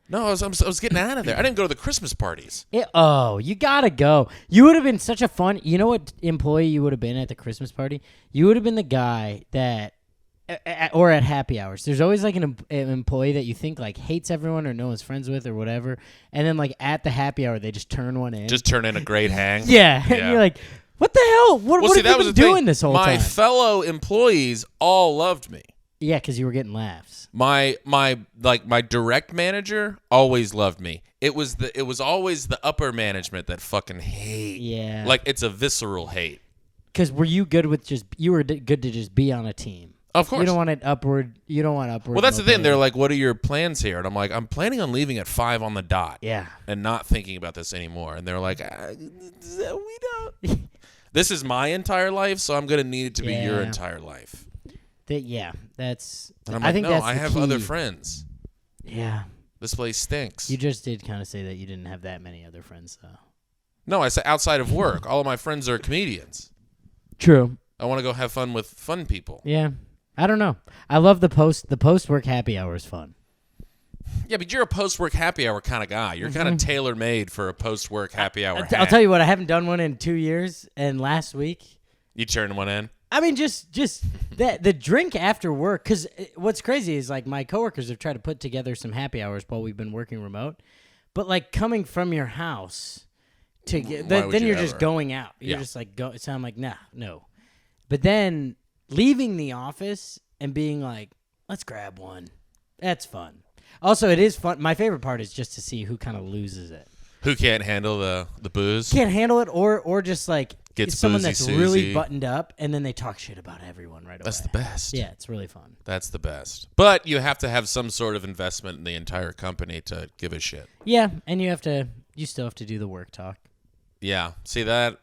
No, I was getting out of there. I didn't go to the Christmas parties. You gotta go. You would have been such a fun. You know what employee you would have been at the Christmas party? You would have been the guy that, or at happy hours. There's always like an employee that you think like hates everyone or no one's friends with or whatever, and then like at the happy hour they just turn one in. Just turn in a great hang. Yeah, and you're like, what the hell? What see, have you been doing this whole time? My fellow employees all loved me. Yeah, because you were getting laughs. My direct manager always loved me. It was always the upper management that fucking hate. Yeah, Like it's a visceral hate. Because were you good with good to just be on a team? Of course. You don't want it upward. You don't want upward. Well, that's the thing. mobility. They're like, "What are your plans here?" And I'm like, "I'm planning on leaving at 5 on the dot." Yeah. And not thinking about this anymore. And they're like, "We don't." This is my entire life, so I'm gonna need it to be your Yeah. entire life. That's. And I'm I like, think no, that's I the have key. other friends. Yeah. This place stinks. You just did kind of say that you didn't have that many other friends, though. No, I said outside of work. All of my friends are comedians. True. I want to go have fun with fun people. Yeah. I don't know. I love the post work happy hour is fun. Yeah, but you're a post-work happy hour kind of guy. You're kind of tailor-made for a post-work happy hour. I'll tell you what. I haven't done one in 2 years, and last week. You turned one in? I mean, just that the drink after work. Because what's crazy is like my coworkers have tried to put together some happy hours while we've been working remote, but like coming from your house to get, Why would then you you're just ever? going out. You're Yeah. just like go. So I'm like, nah, no. But then leaving the office and being like, let's grab one. That's fun. Also, it is fun. My favorite part is just to see who kind of loses it. Who can't handle the booze? Can't handle it, or just like Gets someone boozy that's Susie. really buttoned up, and then they talk shit about everyone right away. That's the best. Yeah, it's really fun. That's the best. But you have to have some sort of investment in the entire company to give a shit. Yeah, and you still have to do the work talk. Yeah. See that?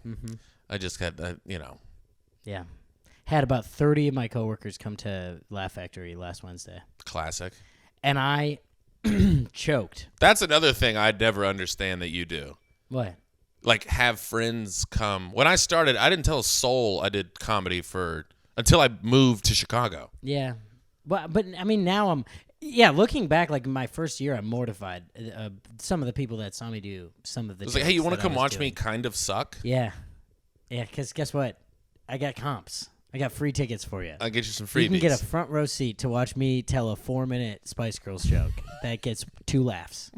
Mm-hmm. I just had, Yeah. Had about 30 of my coworkers come to Laugh Factory last Wednesday, classic. and I choked. That's another thing I'd never understand that you do. What? Like, have friends come. When I started, I didn't tell a soul I did comedy until I moved to Chicago. Yeah. But I mean, now looking back, like my first year, I'm mortified. Some of the people that saw me do some of the It was like, hey, you want to jokes that I come was watch me doing. kind of suck? Yeah. Yeah, because guess what? I got comps. I got free tickets for you. I'll get you some freebies. You can get a front row seat to watch me tell a 4-minute Spice Girls joke that gets 2 laughs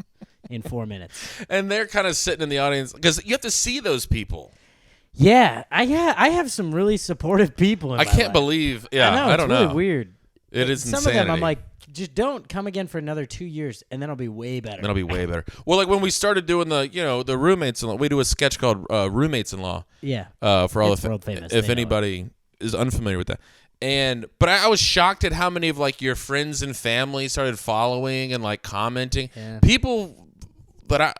in 4 minutes. And they're kind of sitting in the audience because you have to see those people. Yeah, I have some really supportive people in I my can't life. believe. Yeah, I know, I don't it's really know. weird. It is Some insanity. of them, I'm like, just don't come again for another 2 years, and then I'll be way better. Then I'll be way better. Well, like when we started doing the roommates-in-law, we do a sketch called Roommates-in-Law. Yeah. For all It's the world famous. if They know anybody is unfamiliar with that. But I was shocked at how many of like your friends and family started following and like commenting. Yeah. People that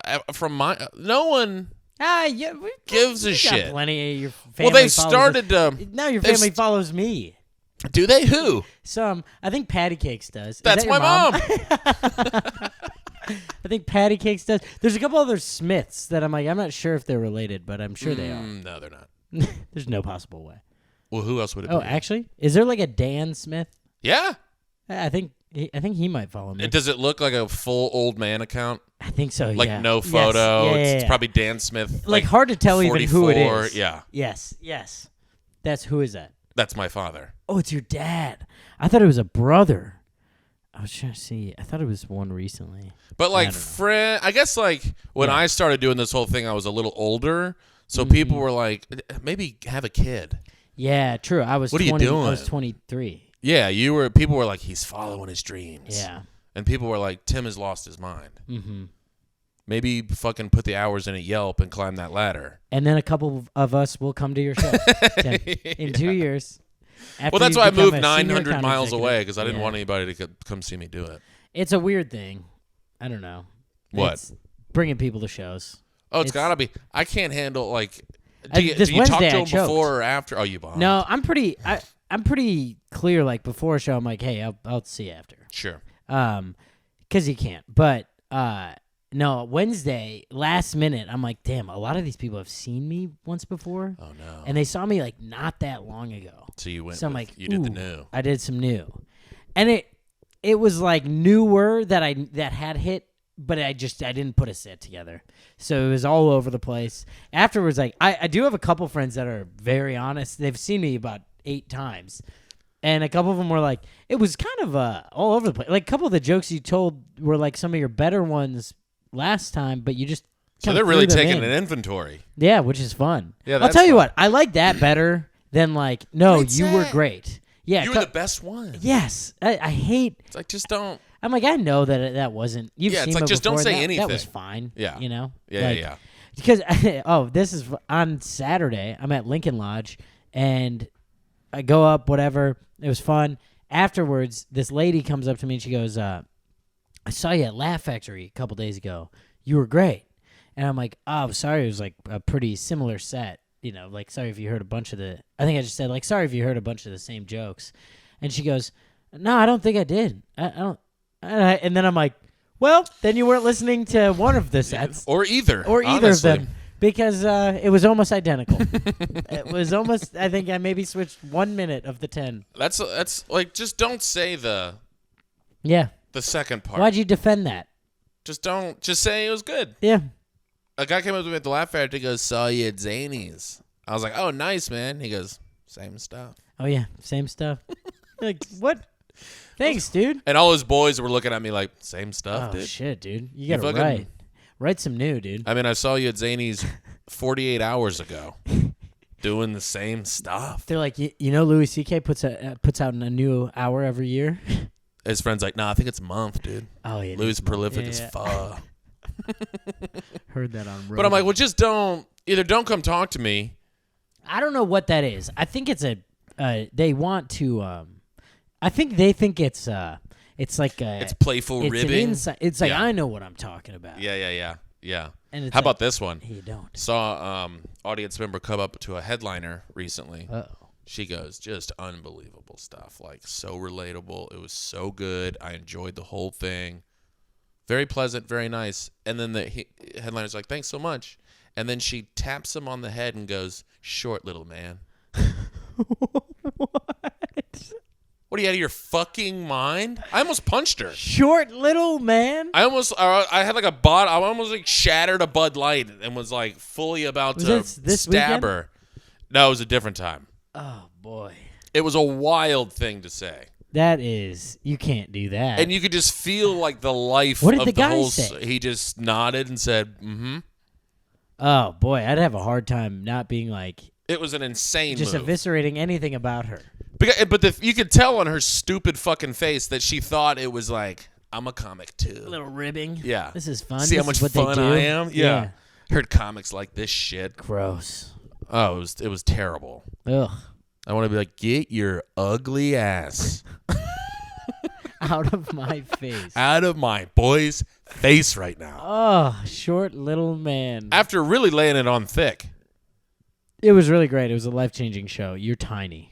no one Yeah, gives a you got shit. plenty of your Well, family they follows started now your they family follows me. Do they? Who? I think Patty Cakes does. Is That's that your my mom. I think Patty Cakes does. There's a couple other Smiths that I'm like, I'm not sure if they're related, but I'm sure they are. No, they're not. There's no possible way. Well, who else would it be? Oh, actually, is there like a Dan Smith? Yeah. I think he might follow me. Does it look like a full old man account? I think so. Like yeah. no photo. Yes. It's probably Dan Smith. Like hard to tell even who it 44. is. Yeah. Yes. Who is that? That's my father. Oh, it's your dad. I thought it was a brother. I was trying to see. I thought it was one recently. But like I guess like when I started doing this whole thing, I was a little older, so people were like, maybe have a kid. Yeah, true. I was. What are you doing? I was 23. Yeah, people were like, he's following his dreams. Yeah. And people were like, Tim has lost his mind. Mm-hmm. Maybe fucking put the hours in at Yelp and climb that ladder. And then a couple of us will come to your show Tim, in 2 years. Well, that's why I moved 900 miles away, because I didn't want anybody to come see me do it. It's a weird thing. I don't know. What? It's bringing people to shows. Oh, it's got to be. I can't handle, like, Do you Wednesday, talk to I him choked. before or after? Oh, you bombed. No, I'm pretty clear, like, before a show, I'm like, hey, I'll see you after. Sure. Because you can't. But, no, Wednesday, last minute, I'm like, damn, a lot of these people have seen me once before. Oh, no. And they saw me, like, not that long ago. So you went So I'm like, you did the ooh, new. I did some new. And it was, like, newer that had hit, but I didn't put a set together. So it was all over the place. Afterwards, like, I do have a couple friends that are very honest. They've seen me about 8 times. And a couple of them were like, it was kind of all over the place. Like, a couple of the jokes you told were, like, some of your better ones last time, but you just So they're really taking an inventory. Yeah, which is fun. Yeah, I'll tell you what, I like that better than, like, no, you were great. Yeah, you were the best one. Yes. I hate. It's like, just don't. I'm like, I know that wasn't. You've seen it's like, it just don't before, say that anything. was fine. Yeah. You know? Yeah, Like, yeah. Because, this is on Saturday. I'm at Lincoln Lodge, and I go up, whatever. It was fun. Afterwards, this lady comes up to me, and she goes, I saw you at Laugh Factory a couple days ago. You were great. And I'm like, oh, sorry. It was like a pretty similar set. You know, like, sorry if you heard a bunch of the, I think I just said, like, sorry if you heard a bunch of the same jokes. And she goes, no, I don't think I did. I don't. And then I'm like, well, then you weren't listening to one of the sets. Or either. Of them. Because it was almost identical. It was almost, I think I maybe switched 1 minute of the 10. That's like, just don't say the second part. Why'd you defend that? Just say it was good. Yeah. A guy came up to me at the Laugh Factory, goes, saw you at Zany's. I was like, oh, nice, man. He goes, same stuff. Oh, yeah, same stuff. Like, what? Thanks, dude. And all his boys were looking at me like, same stuff, Oh, dude. shit, dude. You got to write some new, dude. I mean, I saw you at Zany's 48 hours ago doing the same stuff. They're like, you know, Louis C.K. puts out a new hour every year. His friend's like, nah, I think it's a month, dude. Oh, yeah. Louis prolific as fuck. Heard that on Rogan. But I'm like, well, just don't come talk to me. I don't know what that is. I think it's they want to, I think they think it's like it's playful ribbing. It's like, I know what I'm talking about. Yeah. And it's how about this one? You don't. Saw audience member come up to a headliner recently. Uh-oh. She goes, just unbelievable stuff. Like, so relatable. It was so good. I enjoyed the whole thing. Very pleasant, very nice. And then the headliner's like, thanks so much. And then she taps him on the head and goes, short little man. What are you, out of your fucking mind? I almost punched her. Short little man? I had like I almost like shattered a Bud Light and was like fully about to stab her. No, it was a different time. Oh, boy. It was a wild thing to say. That is, you can't do that. And you could just feel like the life what did of the guy whole. say? He just nodded and said, "Mm-hmm." Oh boy, I'd have a hard time not being like. It was an insane just move. Eviscerating anything about her. But you could tell on her stupid fucking face that she thought it was like, I'm a comic too. A little ribbing. Yeah. This is fun. See this how much is what fun they do. I am? Yeah. Heard comics like this shit. Gross. Oh, it was terrible. Ugh. I want to be like, get your ugly ass out of my face. Out of my boy's face right now. Oh, short little man. After really laying it on thick. It was really great. It was a life-changing show. You're tiny.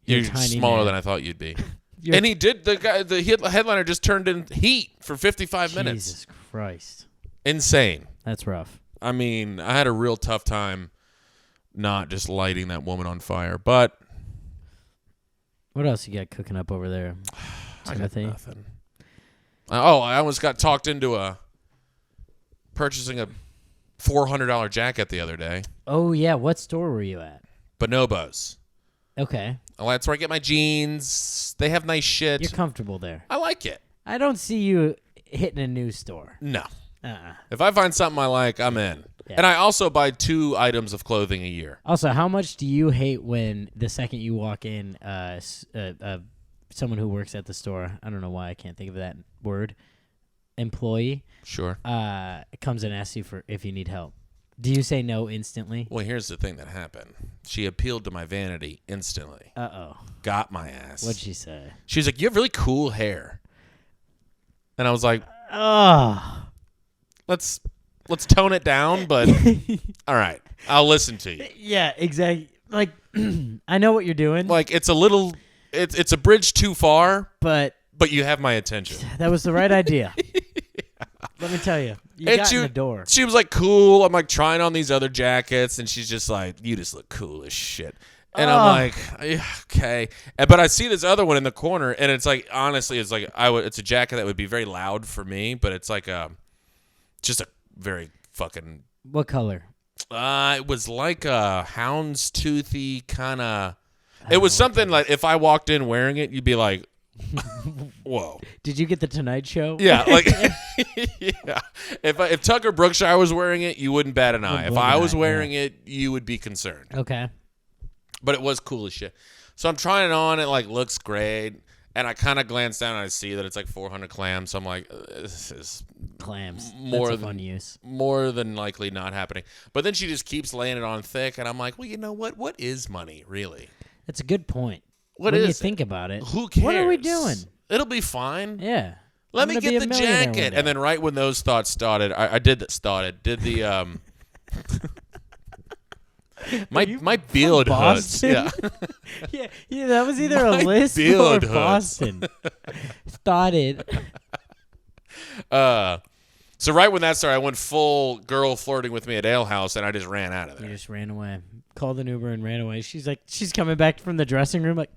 You're tiny smaller man. than I thought you'd be. And he did. The headliner just turned in heat for 55 minutes. Jesus Christ. Insane. That's rough. I mean, I had a real tough time not just lighting that woman on fire. But What else you got cooking up over there, I got Timothy? nothing. Oh, I almost got talked into purchasing a $400 jacket the other day. Oh, yeah. What store were you at? Bonobos. Okay. Oh, that's where I get my jeans. They have nice shit. You're comfortable there. I like it. I don't see you hitting a new store. No. Uh-uh. If I find something I like, I'm in. Yeah. And I also buy 2 items of clothing a year. Also, how much do you hate when the second you walk in, someone who works at the store, I don't know why I can't think of that word, employee, Sure. comes and asks you if you need help? Do you say no instantly? Well, here's the thing that happened. She appealed to my vanity instantly. Uh-oh. Got my ass. What'd she say? She was like, "You have really cool hair." And I was like, Oh. let's tone it down, but all right, I'll listen to you. Yeah, exactly. Like, I know what you're doing, Like, it's a bridge too far, but but you have my attention. that was the right idea. Let me tell you. You And got in the door. She was like, cool. I'm like trying on these other jackets, and she's just like, you just look cool as shit. And I'm like, yeah, okay. But I see this other one in the corner, and it's like, honestly, it's like it's a jacket that would be very loud for me, but it's like just a very fucking. What color? It was like a houndstoothy kind of. It was something like if I walked in wearing it, you'd be like, whoa. Did you get the Tonight Show? Yeah, like yeah. If Tucker Brookshire was wearing it, you wouldn't bat an eye. If I was wearing it, you would be concerned. Okay. But it was cool as shit. So I'm trying it on. It like looks great, and I kind of glance down and I see that it's like 400 clams. So I'm like, this is Clams. More That's a than- fun use. more than likely not happening. But then she just keeps laying it on thick, and I'm like, well, you know what? What is money really? That's a good point. What when is you it? think about it. Who cares? What are we doing? It'll be fine. Yeah. Let I'm me gonna be get a the millionaire one jacket. day. And then right when those thoughts started, I did the my beard hurts. Boston? Yeah. yeah, that was either My a list or beard hurts. Boston. Started. So right when that started, I went full girl flirting with me at Ale House, and I just ran out of You there. just ran away. Called an Uber and ran away. She's coming back from the dressing room like,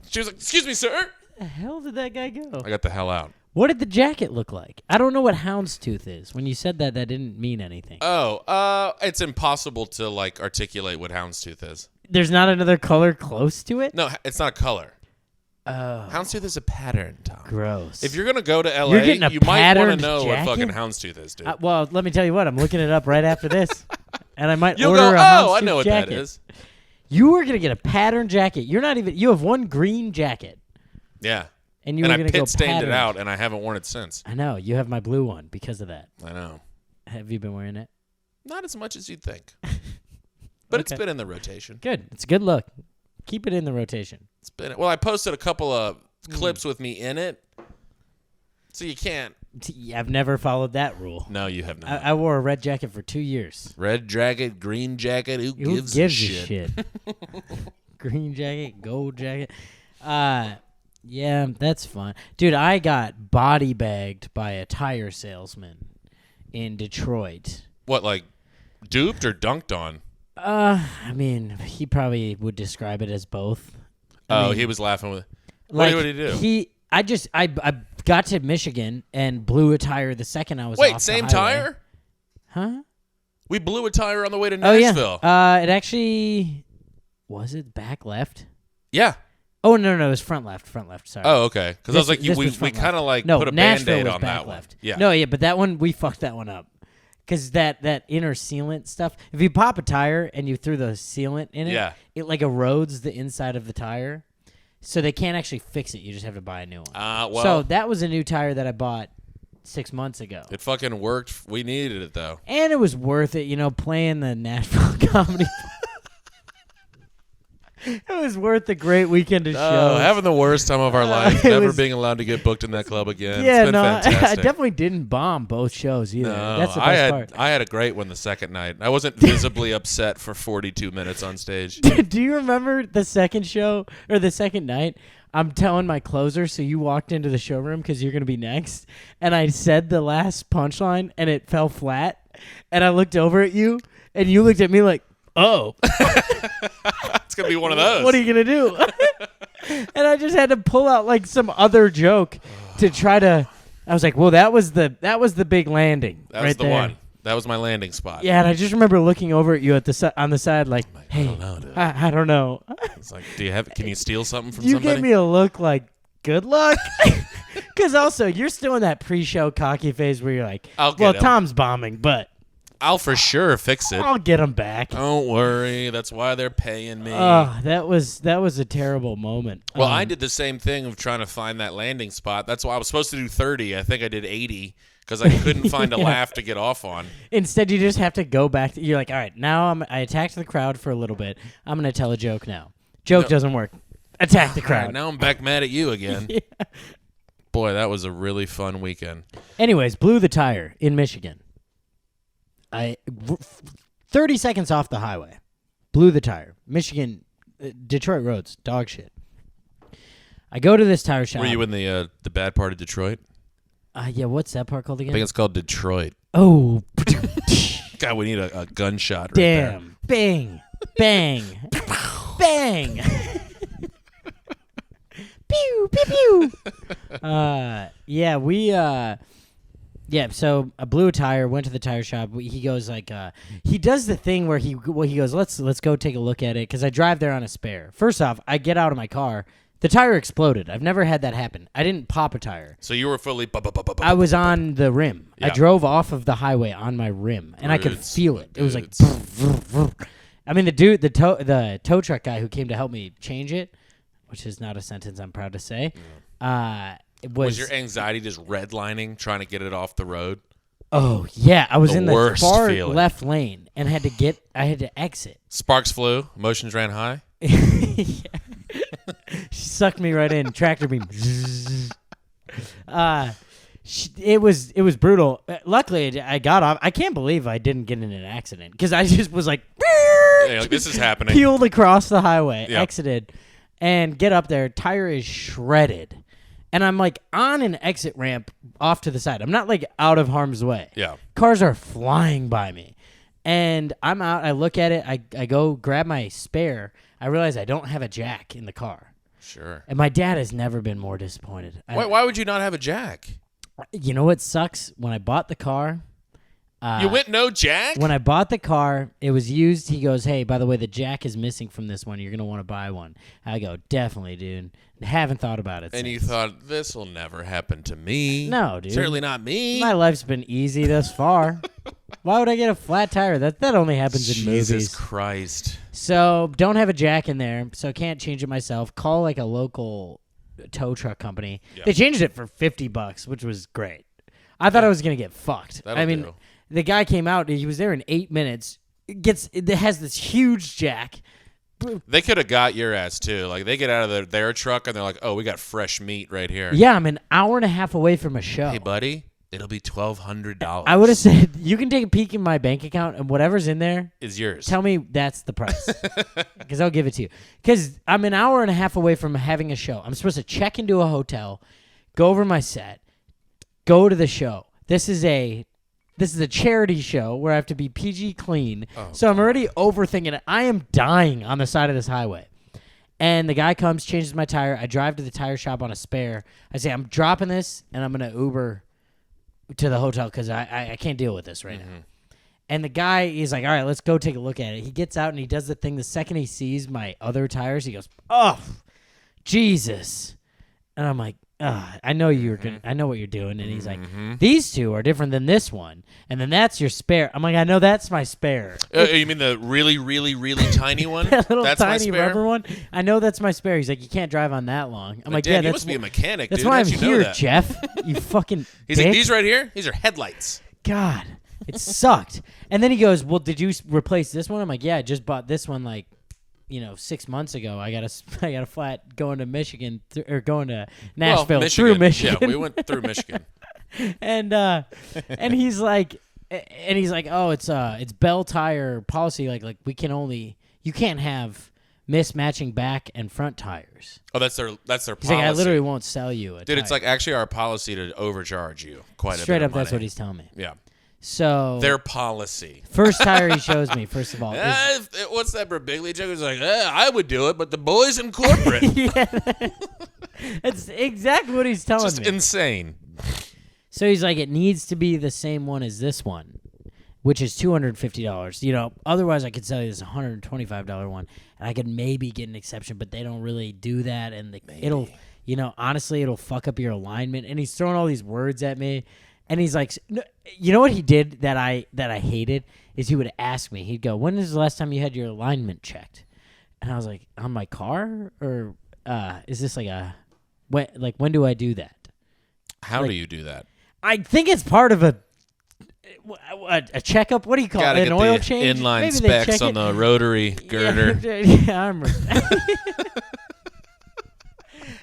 She was like, "Excuse me, sir." the hell did that guy go? I got the hell out. What did the jacket look like? I don't know what houndstooth is. When you said that didn't mean anything. It's impossible to like articulate what houndstooth is. There's not another color close to it? No, it's not a color. Oh, Houndstooth is a pattern, Tom. gross. If you're gonna go to LA, You're getting a you might want to patterned know what jacket? fucking houndstooth is, dude. Well, let me tell you what. I'm looking it up right after this. And I might You'll order go, a oh, I houndstooth know what jacket. that is. You were going to get a patterned jacket. You have one green jacket. Yeah. And you And were I going to go pit stained patterned. it out, and I haven't worn it since. I know. You have my blue one because of that. I know. Have you been wearing it? Not as much as you'd think. But it's Okay. been in the rotation. Good. It's a good look. Keep it in the rotation. Well, I posted a couple of clips with me in it. So you can't. I've never followed that rule. No, you have not. I wore a red jacket for 2 years. Red jacket, green jacket. Who Who gives, gives a a shit? Green jacket, gold jacket. Yeah, that's fun. Dude, I got body bagged by a tire salesman in Detroit. What, like duped or dunked on? I mean, he probably would describe it as both. I mean, He was laughing with. like, What did he do? I got to Michigan and blew a tire the second I was Wait, off the same highway. tire? Huh? We blew a tire on the way to Oh, Nashville. yeah. It actually... Was it back left? Yeah. Oh, no, it was front left, sorry. Oh, okay. Because I was like, This we was front kind of left. like No, put a Nashville Band-Aid was on back that left. one. Yeah. No, yeah, but that one, we fucked that one up. Because that inner sealant stuff, if you pop a tire and you threw the sealant in it, Yeah. it like erodes the inside of the tire. So they can't actually fix it. You just have to buy a new one. Well, So that was a new tire that I bought 6 months ago. it fucking worked. We needed it, though. And it was worth it, playing the Nashville Comedy. It was worth a great weekend of Oh, shows. having the worst time of our life. it Never was- being allowed to get booked in that club again. Yeah, It's been no, fantastic. I definitely didn't bomb both shows either. No, That's the best part. I had a great one the second night. I wasn't visibly upset for 42 minutes on stage. Do you remember the second show or the second night? I'm telling my closer, so you walked into the showroom because you're going to be next. And I said the last punchline, and it fell flat. And I looked over at you, and you looked at me like, oh. It's going to be one of those. What are you going to do? And I just had to pull out like some other joke to try to. I was like, well, that was the big landing. That was right the there. one. That was my landing spot. Yeah, and I just remember looking over at you at the on the side, like, hey, don't know, dude. I don't know. It's like, can you steal something from You somebody? gave me a look like, good luck. Because also, you're still in that pre-show cocky phase where you're like, I'll get well, him. Tom's bombing, but I'll for sure fix it. I'll get him back. Don't worry. That's why they're paying me. Oh, that was a terrible moment. Well, I did the same thing of trying to find that landing spot. That's why I was supposed to do 30. I think I did 80 because I couldn't find a Yeah. laugh to get off on. Instead, you just have to go back. You're like, all right, now I attacked the crowd for a little bit. I'm going to tell a joke now. Joke doesn't work. Attack the All crowd. right, now I'm back mad at you again. Yeah. Boy, that was a really fun weekend. Anyways, blew the tire in Michigan. 30 seconds off the highway. Blew the tire. Michigan, Detroit roads, dog shit. I go to this tire shop. Were you in the bad part of Detroit? Yeah, what's that part called I again? think it's called Detroit. Oh. God, we need a gunshot right there. Damn. Bang. Bang. Bang. Pew, pew, pew. So I blew a tire, went to the tire shop. He goes like, he does the thing where he goes, let's go take a look at it, because I drive there on a spare. First off, I get out of my car, the tire exploded. I've never had that happen. I didn't pop a tire. So you were fully... I was on the rim. I Yeah. drove off of the highway on my rim, and I could Dudes. feel it. It was like, Dudes. I mean, the tow truck guy who came to help me change it, which is not a sentence I'm proud to say, it Was your anxiety just redlining, trying to get it off the road? Oh yeah, I was The in the worst far feeling. left lane and I had to exit. Sparks flew. Emotions ran high. Yeah. She sucked me right in. Tractor beam. It was brutal. Luckily, I got off. I can't believe I didn't get in an accident because I just was like, Yeah, like, this is happening. peeled across the highway, Yeah. exited, and get up there. Tire is shredded, and I'm like on an exit ramp off to the side. I'm not like out of harm's way. Yeah. Cars are flying by me, and I'm out. I look at it. I go grab my spare. I realize I don't have a jack in the car, Sure. and my dad has never been more disappointed. Why would you not have a jack? You know what sucks? When I bought the car, You went no jack? when I bought the car, it was used. He goes, "Hey, by the way, the jack is missing from this one. You're gonna want to buy one." I go, "Definitely, dude." Haven't thought about it. And you since. thought, this will never happen to me. No, dude. Certainly not me. My life's been easy thus far. Why would I get a flat tire? That only happens in Jesus movies. Christ. So don't have a jack in there, so can't change it myself. Call like a local tow truck company. Yeah. They changed it for $50, which was great. I thought I was gonna get fucked. That'll I mean, do. the guy came out. He was there in 8 minutes. It has this huge jack. They could have got your ass, too. Like, they get out of their truck, and they're like, oh, we got fresh meat right here. Yeah, I'm an hour and a half away from a show. Hey, buddy, it'll be $1,200. I would have said, you can take a peek in my bank account, and whatever's in there, Is yours. tell me that's the price, because I'll give it to you. Because I'm an hour and a half away from having a show. I'm supposed to check into a hotel, go over my set, go to the show. This is a charity show where I have to be PG clean. So I'm already overthinking it. I am dying on the side of this highway. And the guy comes, changes my tire. I drive to the tire shop on a spare. I say, I'm dropping this, and I'm going to Uber to the hotel because I can't deal with this right now. And the guy is like, all right, let's go take a look at it. He gets out, and he does the thing. The second he sees my other tires, he goes, oh, Jesus. And I'm like, I know you're gonna, I know what you're doing. And he's like, these two are different than this one, and then that's your spare. I'm like, I know that's my spare. You mean the really, really, really tiny one? That little That's my tiny spare? rubber one. I know that's my spare. He's like, you can't drive on that long. I'm like, Dan, yeah, you that's must be a mechanic, that's dude. why I'm How'd you know here, that? Jeff. You fucking. He's dick. like, these right here, these are headlights. God, it sucked. And then he goes, well, did you replace this one? I'm like, yeah, I just bought this one like 6 months ago, I got a flat going to Michigan or going to Nashville Michigan. through Michigan. Yeah, we went through Michigan. and he's like, oh, it's Bell Tire policy. Like you can't have mismatching back and front tires. Oh, that's their He's policy. like, I literally won't sell you a Dude, tire. it's like actually our policy to overcharge you quite a bit. Straight up, of money. that's what he's telling me. Yeah. So Their policy. first tire he shows me, first of all. What's that Birbiglia joke? He's like, I would do it, but the boys in corporate. Yeah, that's exactly what he's telling Just me. insane. So he's like, it needs to be the same one as this one, which is $250. Otherwise I could sell you this $125 one, and I could maybe get an exception, but they don't really do that, and it'll, honestly, it'll fuck up your alignment. And he's throwing all these words at me, and he's like, you know what he did that I hated is he would ask me, he'd go, when is the last time you had your alignment checked? And I was like, on my car, or is this when do I do that? How do you do that? I think it's part of a checkup. What do you call Gotta it? get An oil the change? inline Maybe they specs check on it. the rotary girder. Yeah, I'm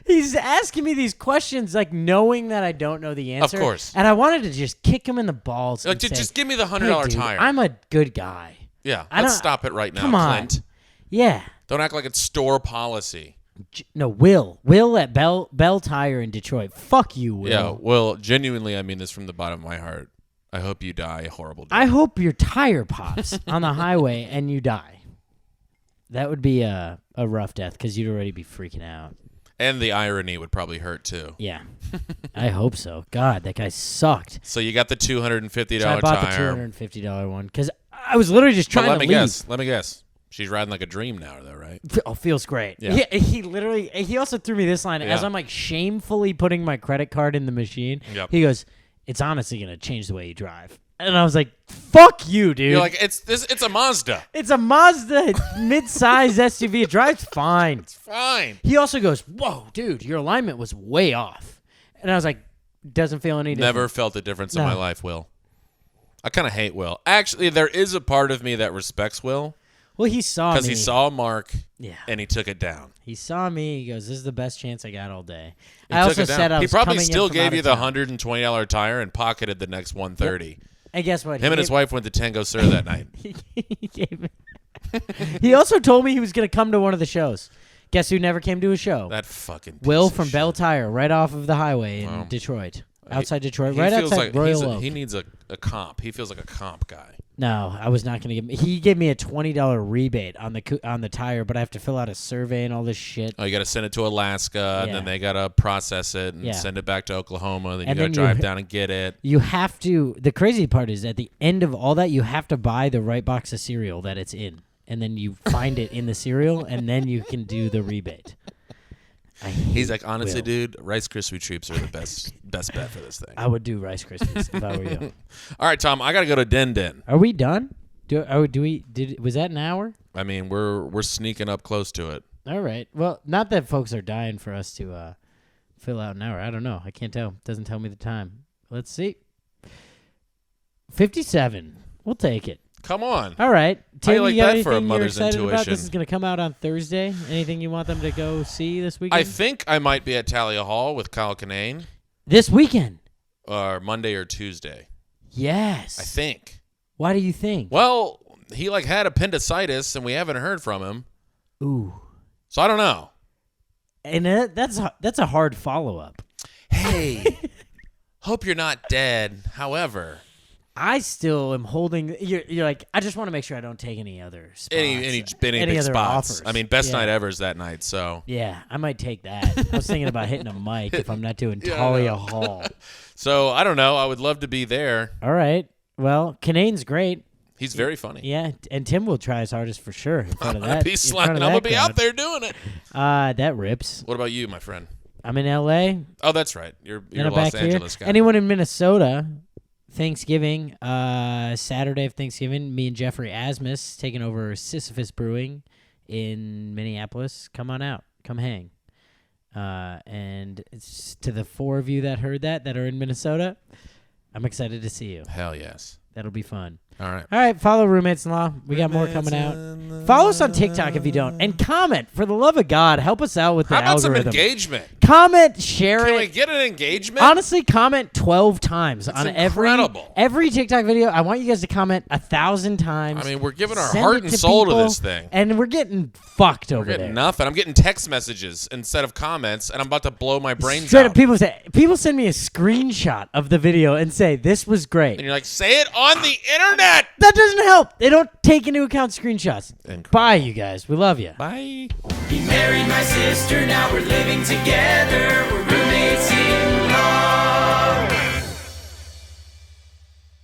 He's asking me these questions, like knowing that I don't know the answer. Of course. And I wanted to just kick him in the balls. Like, and say, just give me the $100 "Hey, dude, tire. I'm a good guy. Yeah, I let's don't- stop it right now, Come on. Clint. Yeah. Don't act like it's store policy. No, Will at Bell Tire in Detroit. Fuck you, Will. Yeah, well, genuinely, I mean this from the bottom of my heart. I hope you die a horrible death. I hope your tire pops on the highway and you die. That would be a rough death because you'd already be freaking out. And the irony would probably hurt, too. Yeah. I hope so. God, that guy sucked. So you got the $250 So I bought tire. the $250 one because I was literally just But trying let to me leave. guess. She's riding like a dream now, though, right? Oh, feels great. Yeah. He also threw me this line as Yeah. I'm like shamefully putting my credit card in the machine. Yep. He goes, "It's honestly going to change the way you drive." And I was like, "Fuck you, dude." You're like, it's a Mazda. It's a Mazda mid-size SUV. It drives fine. It's fine. He also goes, "Whoa, dude, your alignment was way off." And I was like, "Doesn't feel any different." Never felt a difference in No. my life, Will. I kind of hate Will. Actually, there is a part of me that respects Will Well, he saw me. because he saw Mark Yeah. and he took it down. He saw me. He goes, "This is the best chance I got all day." He I took also it down. said I was He probably coming in still from gave out you of the town. $120 tire and pocketed the next $130. And guess what? Him and his wife went to Tango Sir that night. He gave me. He also told me he was going to come to one of the shows. Guess who never came to a show? That fucking piece Will of from shit. Bell Tire, right off of the highway in Wow. Detroit. Outside Detroit, He right feels outside like Royal Oak. he needs a comp. He feels like a comp guy. No, I was not going to give him. He gave me a $20 rebate on the tire, but I have to fill out a survey and all this shit. Oh, you got to send it to Alaska, and Yeah. then they got to process it and Yeah. send it back to Oklahoma. Then you And got to then drive you- down and get it. You have to. The crazy part is at the end of all that, you have to buy the right box of cereal that it's in, and then you find it in the cereal, and then you can do the rebate. He's like, honestly, Will. dude, Rice Krispie treats are the best bet for this thing. I would do Rice Krispies if I were you. All right, Tom, I got to go to Den Den. Are we done? Was that an hour? I mean, we're sneaking up close to it. All right. Well, not that folks are dying for us to fill out an hour. I don't know. I can't tell. Doesn't tell me the time. Let's see. 57. We'll take it. Come on. All right. Tim, How you like got that for a anything you're mother's excited about? intuition? This is going to come out on Thursday. Anything you want them to go see this weekend? I think I might be at Talia Hall with Kyle Kinane, This weekend. or Monday or Tuesday. Yes. I think. Why do you think? Well, he had appendicitis, and we haven't heard from him. Ooh. So I don't know. And that's a hard follow-up. Hey, hope you're not dead. However, I still am holding. You're like, I just want to make sure I don't take any other spots. any big other spots. offers. I mean, best Yeah. night ever is that night. So Yeah, I might take that. I was thinking about hitting a mic if I'm not doing Yeah, I Talia know. Hall. I don't know. I would love to be there. All right. Well, Kinane's great. He's very funny. Yeah, and Tim will try his hardest for sure in front I'm of gonna that. be in front sliding. of I'm that gonna be out crowd. there doing it. That rips. What about you, my friend? I'm in L.A. Oh, that's right. You're Then a I'm Los back Angeles here. guy. Anyone in Minnesota? Thanksgiving, Saturday of Thanksgiving, me and Jeffrey Asmus taking over Sisyphus Brewing in Minneapolis. Come on out. Come hang. And it's to the 4 of you that heard that are in Minnesota, I'm excited to see you. Hell yes. That'll be fun. All right. All right, follow Roommates in Law. We got more coming out. Follow us on TikTok if you don't. And comment. For the love of God, help us out with the How about some algorithm. engagement? Comment, share Can it. we get an engagement? Honestly, comment 12 times on incredible. every TikTok video. I want you guys to comment 1,000 times. I mean, we're giving our Send heart it and to soul to people, this thing. and we're getting fucked over We're getting there. nothing. I'm getting text messages instead of comments, and I'm about to blow my brains Straight out. up, people send me a screenshot of the video and say this was great. And you're like, say it on the internet. That doesn't help. They don't take into account screenshots. Incredible. Bye, you guys. We love you. Bye. He married my sister, now we're living together. We're roommates in